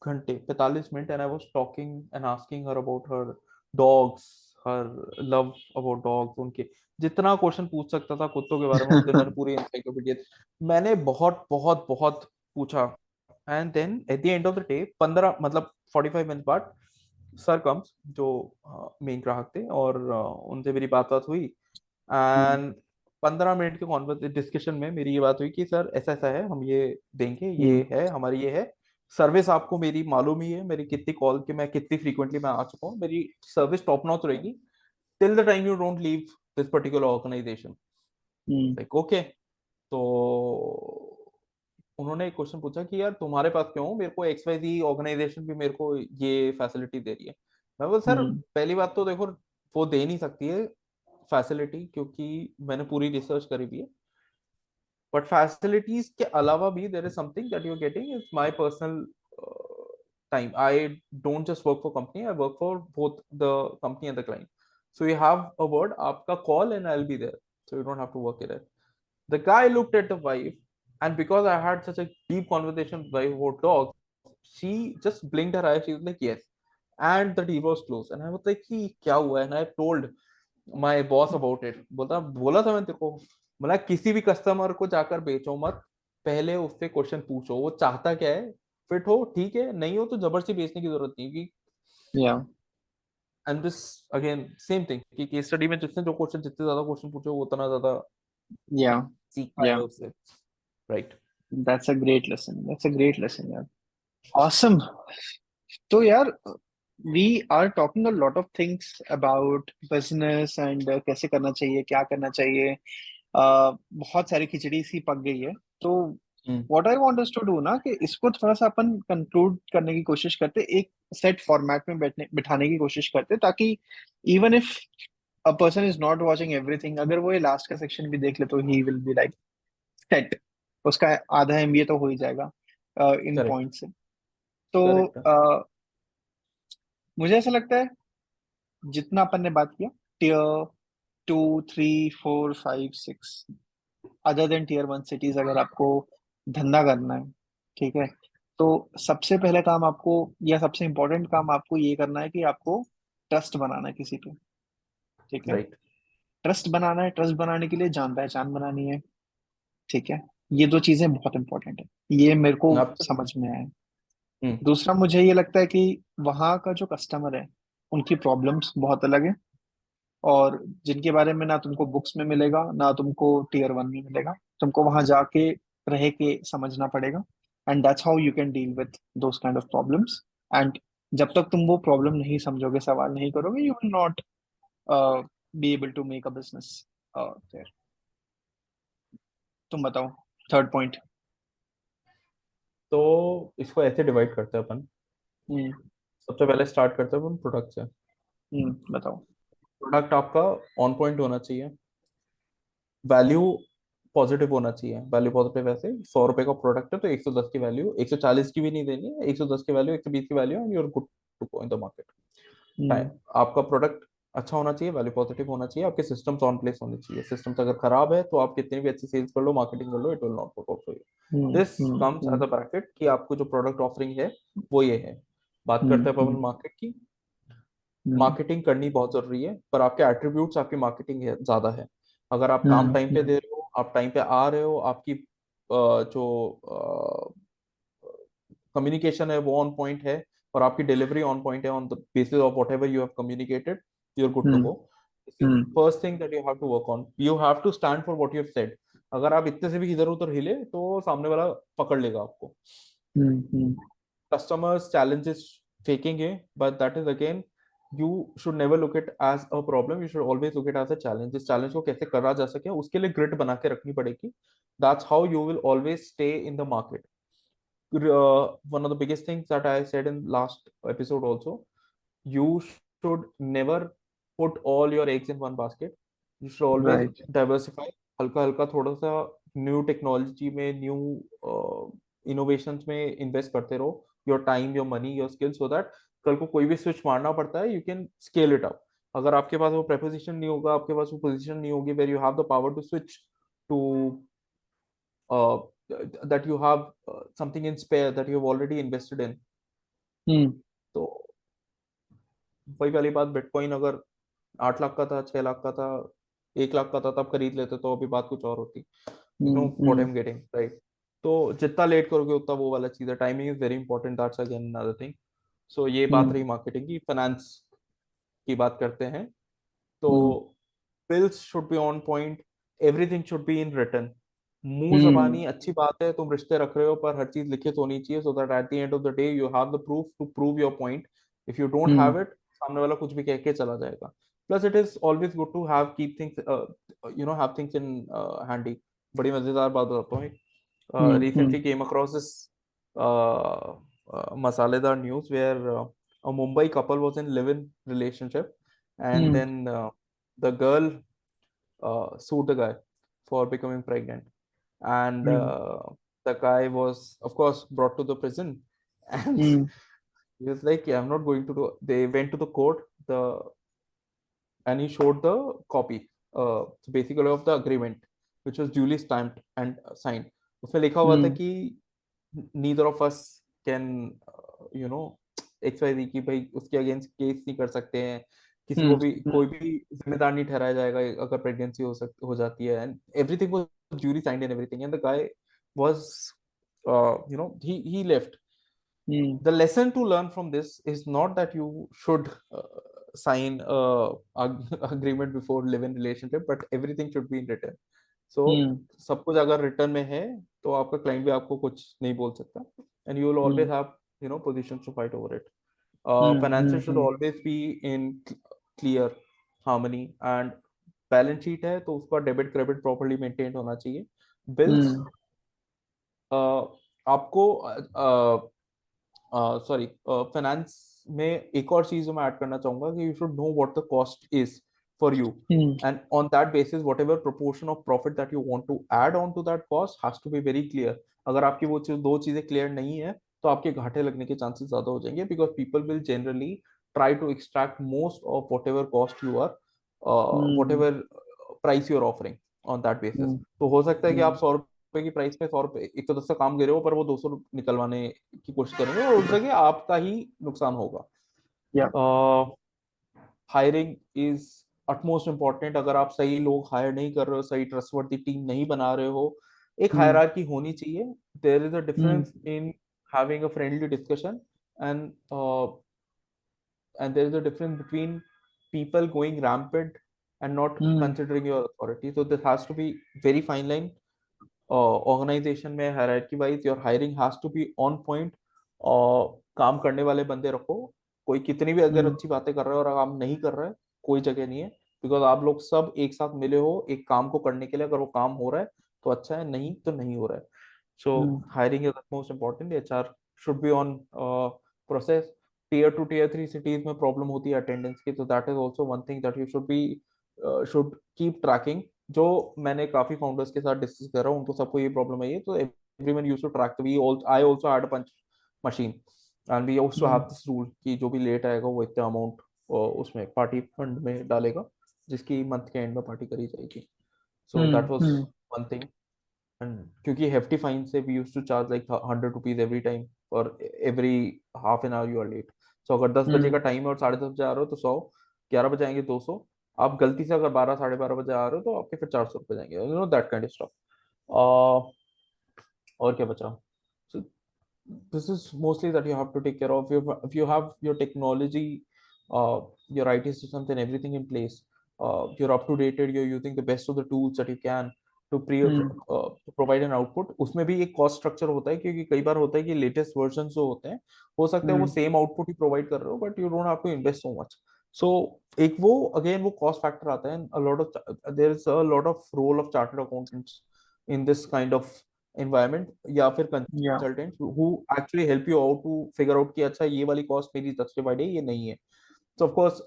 S1: घंटे, 45 minute, and I was talking and asking her about her dogs, her love about dogs, उनके जितना question पूछ सकता था कुत्तों के बारे में उस दिन मैंने पूरी इंसाइक्लोपीडिया, मैंने बहुत बहुत बहुत पूछा। And then at the end of the day 45 minute बाद सर कम्स, जो मेन ग्राहक थे, और उनसे मेरी बात हुई।
S2: हम्म।
S1: एंड 15 मिनट के कॉन्वर्सेशन डिस्कशन में मेरी ये बात हुई कि सर ऐसा ऐसा है, हम ये देंगे, ये
S2: हम्म।
S1: है हमारी, ये है सर्विस, आपको मेरी मालूम ही है, मेरी कितनी कॉल के मैं कितनी फ्रीक्वेंटली मैं आ चुका हूँ, मेरी सर्विस टॉप नॉच रहेगी till the time you don't leave this particular organisation.
S2: Hmm.
S1: Like okay. तो उन्होंने एक क्वेश्चन पूछा कि यार तुम्हारे पास क्यों, मेरे को एक्स वाई जी ऑर्गेनाइजेशन भी मेरे को ये फैसिलिटी दे रही है। मैं बोला सर
S2: हम्म।
S1: पहली बात तो देखो वो दे नहीं सकती है फैसिलिटी, क्योंकि मैंने पूरी रिसर्च करी भी है, बट फैसिलिटीज के अलावा भी there is something that you are getting is my personal time. I don't just work for company, I work for both the company and the client. So you have a word, आपका call and I will be there, so you don't have to work it. The guy looked at the wife, and because I had such a deep conversation with wife about dogs, she just blinked her eyes. She was like, "Yes," and the deal was closed. And I was like, "कि क्या हुआ है?" And I told my boss about it. बोला था मैं तेरे को, बोला किसी भी कस्टमर को जाकर बेचो मत, पहले उससे क्वेश्चन पूछो वो चाहता क्या है, फिट हो ठीक है, नहीं हो तो जबरदस्ती बेचने की जरूरत नहीं, क्योंकि
S2: या
S1: and this again same thing कि केस स्टडी में जितने जो क्वेश्चन, जितने ज्यादा क्वेश्चन पूछो वो उतना ज्यादा
S2: या
S1: सीख
S2: या
S1: पाएगा उससे, right.
S2: That's a great lesson, that's a great lesson यार। ऑसम। तो यार we are talking a lot of things about business and कैसे करना चाहिए, क्या करना चाहिए। बहुत सारी खिचड़ी सी पक गई है। तो what I want us to do ना, कि इसको थोड़ा सा अपन कंक्लूड करने की कोशिश करते, एक सेट फॉर्मेट में बैठने बिठाने की कोशिश करते, ताकि even if a person is not watching everything, अगर वो ये लास्ट का सेक्शन भी देख ले तो he will be like set, उसका आधा एमबीए तो हो ही जाएगा इन
S1: करेक्ट,
S2: पॉइंट से। तो
S1: करेक्ट है।
S2: मुझे ऐसा लगता है जितना अपन ने बात किया, tier 2, 3, 4, 5, 6, other than tier 1 cities, अगर आपको धंधा करना है, ठीक है, तो सबसे पहले काम आपको, या सबसे इम्पोर्टेंट काम आपको ये करना है कि आपको ट्रस्ट बनाना है किसी पे। ठीक है,
S1: राइट।
S2: ट्रस्ट बनाना है, ट्रस्ट बनाने के लिए जान पहचान बनानी है। ठीक है, ये दो चीजें बहुत इंपॉर्टेंट है, ये मेरे को
S1: आप तो
S2: समझ में आया है।
S1: हम्म।
S2: दूसरा मुझे ये लगता है कि वहाँ का जो कस्टमर है, उनकी प्रॉब्लम्स बहुत अलग है, और जिनके बारे में ना तुमको बुक्स में मिलेगा ना तुमको टीयर 1 में मिलेगा, तुमको वहां जाके रह के समझना पड़ेगा। And that's how you can deal with those kind of problems. And जब तक तुम वो प्रॉब्लम नहीं समझोगे, सवाल नहीं करोगे, you will not be able to make a business there. तुम बताओ, थर्ड पॉइंट।
S1: तो इसको ऐसे डिवाइड करते हैं अपन।
S2: हम्म।
S1: सबसे पहले स्टार्ट करते हैं अपन प्रोडक्ट से।
S2: बताओ।
S1: प्रोडक्ट आपका ऑन पॉइंट होना चाहिए, वैल्यू पॉजिटिव होना चाहिए। वैल्यू पॉजिटिव ऐसे 100 रुपए का प्रोडक्ट है तो 110 की वैल्यू, 140 की भी नहीं देनी है, 110 की वैल्यू, 120 की value, and you are good to go in the
S2: hmm.
S1: Market. आपका प्रोडक्ट अच्छा होना चाहिए, वैल्यू पॉजिटिव होना चाहिए, आपके सिस्टम्स ऑन प्लेस होने चाहिए। सिस्टम्स अगर खराब है तो आप कितनी भी अच्छी सेल्स कर लो, मार्केटिंग कर लो, it will not work out for
S2: hmm.
S1: You. This
S2: hmm.
S1: Comes as
S2: hmm.
S1: A bracket कि आपको जो प्रोडक्ट ऑफरिंग है वो ये है। बात
S2: हम्म।
S1: करते हैं अपन
S2: हम्म।
S1: मार्केट की।
S2: हम्म।
S1: मार्केटिंग करनी बहुत जरूरी है, पर आपके एट्रीब्यूट्स आपकी मार्केटिंग है ज्यादा है। अगर आप काम
S2: हम्म।
S1: टाइम पे
S2: हम्म।
S1: दे रहे हो, आप टाइम पे आ रहे हो, आपकी जो कम्युनिकेशन है वो ऑन पॉइंट है, और आपकी डिलीवरी ऑन पॉइंट है, on the basis of whatever you have communicated, you are good to
S2: hmm.
S1: Go. This is
S2: hmm.
S1: First thing that you have to work on. You have to stand for what you have said. अगर आप इतने से भी इधर उधर हिले तो सामने वाला पकड़ लेगा आपको।
S2: हम्म। हम्म।
S1: Customers challenges faking है, but that is again, you should never look it as a problem, you should always look it as a challenge। इस challenge को कैसे करा जा सके उसके लिए grit बना के रखनी पड़ेगी। That's how you will always stay in the market। One of the biggest things that I said in last episode also, you should never put all your eggs in one basket। You should always
S2: right.
S1: diversify। हल्का हल्का थोड़ा सा new technology में, new innovations में invest करते रहो, your time, your money, your skill, so that कल को कोई भी स्विच मारना पड़ता है, you can scale it up. अगर आपके पास वो प्रेपोजिशन नहीं होगा, आपके पास वो पोजीशन नहीं होगी where you have the power to switch to that you have something in spare that you have already invested in।
S2: हम्म।
S1: तो वही वाली बात, बिटकॉइन अगर 8 लाख का था, 6 लाख का था, 1 लाख का था, तब खरीद लेते तो अभी बात कुछ और होती। You know
S2: hmm.
S1: What I
S2: hmm.
S1: Am getting right. तो जितना लेट करोगे उतना वो वाला चीज है। Timing is very important, that's again another thing. So ये बात रही
S2: हम्म।
S1: मार्केटिंग की। फाइनेंस की बात करते हैं। तो
S2: hmm.
S1: Bills should be on point, everything should be in written. मुंह
S2: हम्म।
S1: जबानी अच्छी बात है, तुम रिश्ते रख रहे हो, पर हर चीज लिखित होनी चाहिए, so that at the end of the day you have the proof to prove your point. If you don't
S2: hmm.
S1: Have it, सामने वाला कुछ भी कह के चला जाएगा। Plus it is always good to have keep things, you know have things in handy. बड़ी मजेदार बात बताता हूँ।
S2: Hmm. Hmm.
S1: Recently came across this masaledar news where a Mumbai couple was in live-in relationship, and
S2: hmm.
S1: then the girl sued the guy for becoming pregnant, and
S2: hmm.
S1: the guy was, of course, brought to the prison, and
S2: hmm.
S1: he was like, "Yeah, I'm not going to do." They went to the court, and he showed the copy, basically of the agreement, which was duly stamped and signed. उसमें लिखा हुआ था
S2: हम्म।
S1: कि neither of us can you know XYZ, की भाई उसके against case नहीं कर सकते हैं, किसी को
S2: हम्म।
S1: भी कोई भी जिम्मेदार नहीं ठहराया जाएगा अगर प्रेगनेंसी हो जाती है, and everything was duly signed and everything, and the guy was he left.
S2: Hmm.
S1: The lesson to learn from this is not that you should sign agreement before live-in relationship, but everything should be in written। So
S2: हम्म।
S1: सब कुछ अगर return में है तो आपका client भी आपको कुछ नहीं बोल सकता, and you will always
S2: hmm.
S1: have positions to fight over it।
S2: Hmm.
S1: Finances should always be in clear harmony, and balance sheet है तो उसका डेबिट क्रेडिट प्रॉपर्ली मेंटेन होना चाहिए। बिल्स
S2: हम्म।
S1: आपको सॉरी, फाइनेंस में एक और चीज मैं ऐड करना चाहूंगा कि you should know what the cost is for you.
S2: Hmm.
S1: And on that basis, whatever proportion of profit that you want to add on to that cost has to be very clear. अगर आपकी वो दो चीजें clear नहीं है तो आपके घाटे लगने के चांसेस ज्यादा हो जाएंगे, because people will generally try to extract most of whatever cost you are
S2: Hmm.
S1: whatever price you are offering on that basis.
S2: Hmm.
S1: तो हो सकता है कि
S2: Hmm.
S1: आप 100 रुपए की प्राइस पे 100 रुपए 110 का काम दे रहे हो, पर वो 200 निकलवाने की कोशिश करेंगे और उस जगह आपका ही नुकसान होगा.
S2: Yeah.
S1: Hiring is utmost important. अगर आप सही लोग हायर नहीं कर रहे हो, सही ट्रस्टवर्दी टीम नहीं बना रहे हो, एक
S2: Hmm.
S1: हायरार्की होनी चाहिए. There is a
S2: Hmm.
S1: Difference in having a friendly discussion and and there is a difference between people going rampant and not
S2: Hmm.
S1: considering your authority. So there has to be very fine line. Organization में hierarchy wise your hiring has to be on point. काम करने वाले बंदे रखो. कोई कितनी भी अगर
S2: Hmm.
S1: अच्छी बातें कर रहा है और काम नहीं कर रहा है, कोई जगह नहीं है, बिकॉज आप लोग सब एक साथ मिले हो एक काम को करने के लिए. अगर वो काम हो रहा है तो अच्छा है, नहीं तो नहीं हो रहा है. So
S2: Hmm.
S1: hiring is the most important. HR should be on process. Tier 2 Tier 3 cities में प्रॉब्लम होती है अटेंडेंस की, तो that is also one thing that you should keep trekking. जो मैंने काफी फाउंडर्स के साथ डिस्कस कर रहा हूँ उनको सबको ये प्रॉब्लम है. ये तो everyone used to track. We I also had a punch machine and we also have
S2: Hmm.
S1: This rule कि जो भी लेट आएगा वो इतना अमाउंट उसमें पार्टी फंड में डालेगा, जिसकी मंथ के एंड में पार्टी करी जाएगी. So that
S2: Hmm.
S1: Was
S2: Hmm.
S1: One thing. And क्योंकि hefty fine से we used to charge like 100 rupees every time or every half an hour you are late. So अगर 10 बजे का
S2: Hmm.
S1: टाइम है और 10:30 बजे आ रहे हो तो 100, 11 बजे आएंगे 200. आप गलती से अगर 12 साढ़े 12 बजे आ रहे हो तो आपके फिर 400 रुपए जाएंगे. You know that kind of stuff. और क्या बचा. So this is mostly that you have to take care of. If you have your technology, your IT systems and everything in place, you're up to dated, you're using the best of the tools that you can to
S2: Hmm.
S1: to provide an output. उसमें भी एक cost structure होता है, क्योंकि कई बार होता है कि लेटेस्ट वर्जन जो होते हैं हो सकता है वो
S2: Hmm.
S1: सेम आउटपुट ही प्रोवाइड कर रहे हो, but you don't have to invest so much. So एक वो अगेन वो कॉस्ट फैक्टर आता है. a lot of there is a lot of role of chartered accountants in this kind of environment, या फिर
S2: Yeah.
S1: consultants who actually help you out to figure out कि अच्छा ये वाली कॉस्ट मेरी जस्टिफाइड है, ये नहीं है. So of course,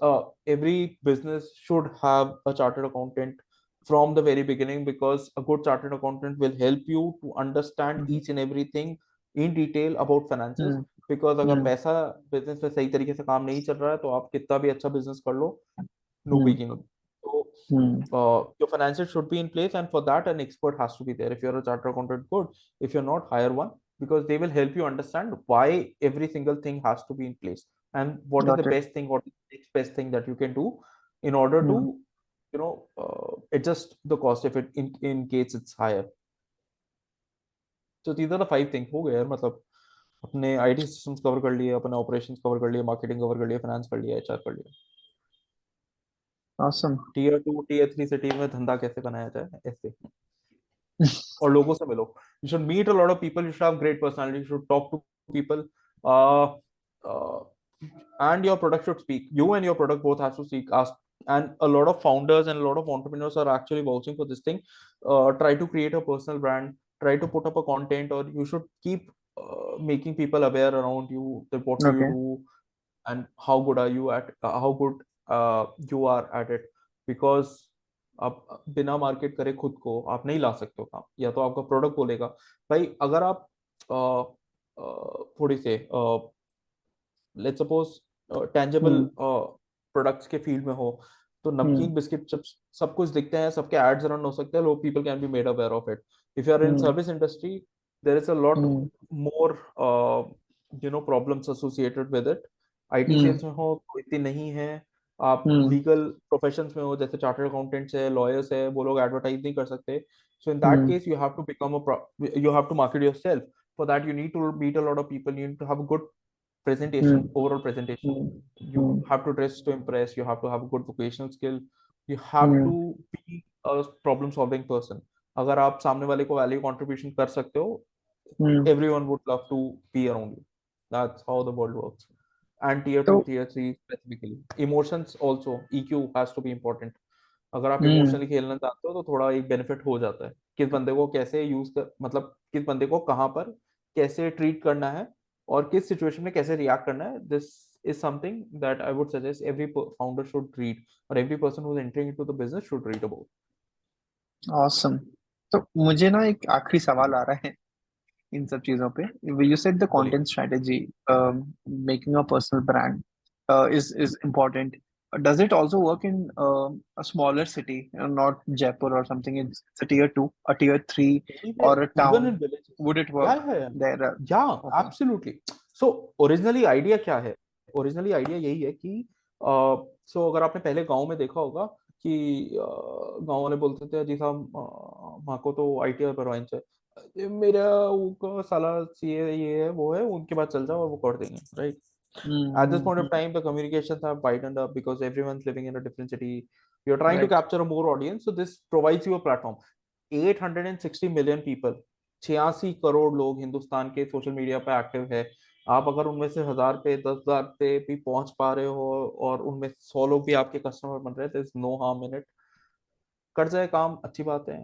S1: every business should have a chartered accountant from the very beginning, because a good chartered accountant will help you to understand
S2: Hmm.
S1: each and everything in detail about finances.
S2: Hmm.
S1: Because अगर
S2: Hmm.
S1: पैसा business में सही तरीके से काम नहीं चल रहा है तो आप कितना भी अच्छा बिजनेस कर लो, no
S2: Hmm.
S1: beginning. So
S2: Hmm.
S1: your finances should be in place, and for that an expert has to be there. If you're a chartered accountant, good. If you're not, hire one, because they will help you understand why every single thing has to be in place, and what is the
S2: Got it.
S1: best thing, what is the next best thing that you can do in order to
S2: Hmm.
S1: adjust the cost if it in case it's higher. So these are the 5 things. हो गए यार, मतलब अपने IT systems cover कर लिए, अपने operations cover कर लिए, मार्केटिंग कवर कर लिया, फाइनेंस कर लिया, एचआर कर लिया.
S2: Awesome.
S1: Tier 2 Tier 3 सिटीज में धंधा कैसे बनाया जाए ऐसे. और लोगों से मिलो. You should meet a lot of people. You should have great personality. You should talk to people. Uh, uh, and your product should speak. You and your product both have to speak. Ask. And a lot of founders and a lot of entrepreneurs are actually vouching for this thing. Try to create a personal brand. Try to put up a content, or you should keep making people aware around you that what do you
S2: Okay.
S1: do and how good are you at how good you are at it. Because आप बिना market करे खुद को आप नहीं ला सकते हो काम, या तो आपका प्रोडक्ट बोलेगा. भाई अगर आप थोड़ी से let's suppose tangible
S2: Hmm.
S1: Products के फील्ड में हो, तो
S2: Hmm.
S1: नमकीन बिस्किट सब कुछ दिखते हैं, सबके एड्स रन हो सकते हैं, लोग people can be made aware of it. If you are in
S2: Hmm.
S1: Service industry, there is a lot
S2: Hmm.
S1: More problems associated with it. IT
S2: Hmm.
S1: Sales में हो तो इतनी नहीं है. आप
S2: Hmm.
S1: लीगल प्रोफेशंस में हो, जैसे चार्टर्ड अकाउंटेंट्स है, लॉयर्स है, वो लोग एडवर्टाइज नहीं कर सकते. So in that
S2: Hmm.
S1: Case you have to become you have to market yourself. For that you need to meet a lot of people. You need to have a good presentation,
S2: Hmm.
S1: overall presentation.
S2: Hmm.
S1: You
S2: Hmm.
S1: have to dress to impress. You have to have a good vocational skill. You have to
S2: Hmm.
S1: be a problem solving person. अगर आप सामने वाले को value contribution कर सकते हो,
S2: Hmm.
S1: everyone would love to be around you. That's how the world works. And tier two,
S2: So,
S1: tier three specifically. Emotions also, EQ has to be important. अगर आप
S2: hmm.
S1: इमोशनली खेलना चाहते हो तो थोड़ा एक बेनिफिट हो जाता है. किस बंदे को कैसे यूज कर, मतलब किस बंदे को कहाँ पर कैसे ट्रीट करना है और किस सिचुएशन में कैसे रिएक्ट करना है. This is something that I would suggest every founder should read, or every person who's entering into the business should read about.
S2: Awesome. तो मुझे ना एक आखिरी सवाल आ रहा है इन सब चीजों पे। यू सेड द
S1: बोलिए।
S2: Content strategy, making a personal brand is important. Does it also work in a smaller city, not Jaipur or something? It's a tier 2, a tier 3, or
S1: Anywhere,
S2: a
S1: even
S2: town.
S1: in villages.
S2: Would it
S1: Yeah,
S2: work
S1: yeah, yeah.
S2: there?
S1: Yeah,
S2: Okay.
S1: absolutely. So originally idea क्या है? Originally idea यही है कि so अगर आपने पहले गांव में देखा होगा कि गांव वाले बोलते थे जी साहब माँ को तो आईटीआर परवाइंस है, मेरा वो साला सीए ये है वो है, उनके बाद चल जाओ और वो कर देंगे, right? At this point of
S2: Mm-hmm.
S1: time, the communications have widened up because everyone's living in a different city. You're trying to
S2: Right.
S1: capture a more audience, so this provides you a platform. 860 million people, 86 crore लोग हिंदुस्तान के social media पे active है। आप अगर उनमें से 1000 पे 10,000 पे भी पहुंच पा रहे हो और उनमें 100 लोग भी आपके कस्टमर बन रहे हैं, तो नो हार्म इन इट। कर जाए काम, अच्छी बात है।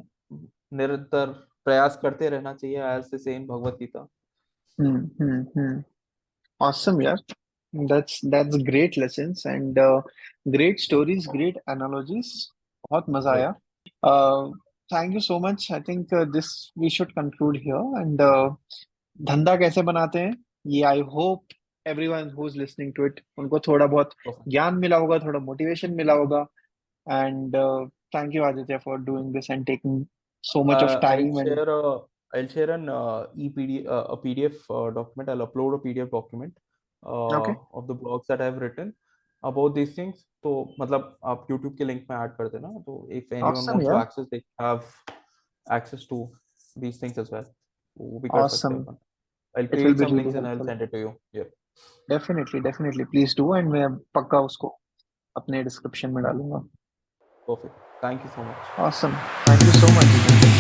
S1: निरंतर प्रयास करते रहना चाहिए, एज से same Bhagavad Gita.
S2: Mm-hmm. Awesome, yeah. That's great lessons and great stories, great analogies. बहुत मजा आया।
S1: Right.
S2: Thank you so much. I think this we should conclude here. And धंधा कैसे बनाते हैं ये I hope everyone who's listening to it उनको थोड़ा बहुत ज्ञान मिला होगा, थोड़ा मोटिवेशन मिला होगा। And thank you Aditya for doing this and taking so much of
S1: I'll
S2: time and
S1: share a I'll share an EPD a PDF document. I'll upload a PDF document
S2: okay,
S1: of the blogs that I've written about these things. तो मतलब आप YouTube के link में add कर देना, तो if anyone
S2: awesome,
S1: wants to
S2: yeah,
S1: access, they have access to these things as well. वो भी कर सकते
S2: awesome.
S1: हैं अपन। I'll
S2: It will
S1: create
S2: be
S1: some
S2: really
S1: links and I'll
S2: helpful.
S1: send it to you. Yeah,
S2: Definitely please do and मैं पक्का उसको अपने description में डालूंगा।
S1: perfect. Thank you so much.
S2: Awesome. Thank you so much, Jitin.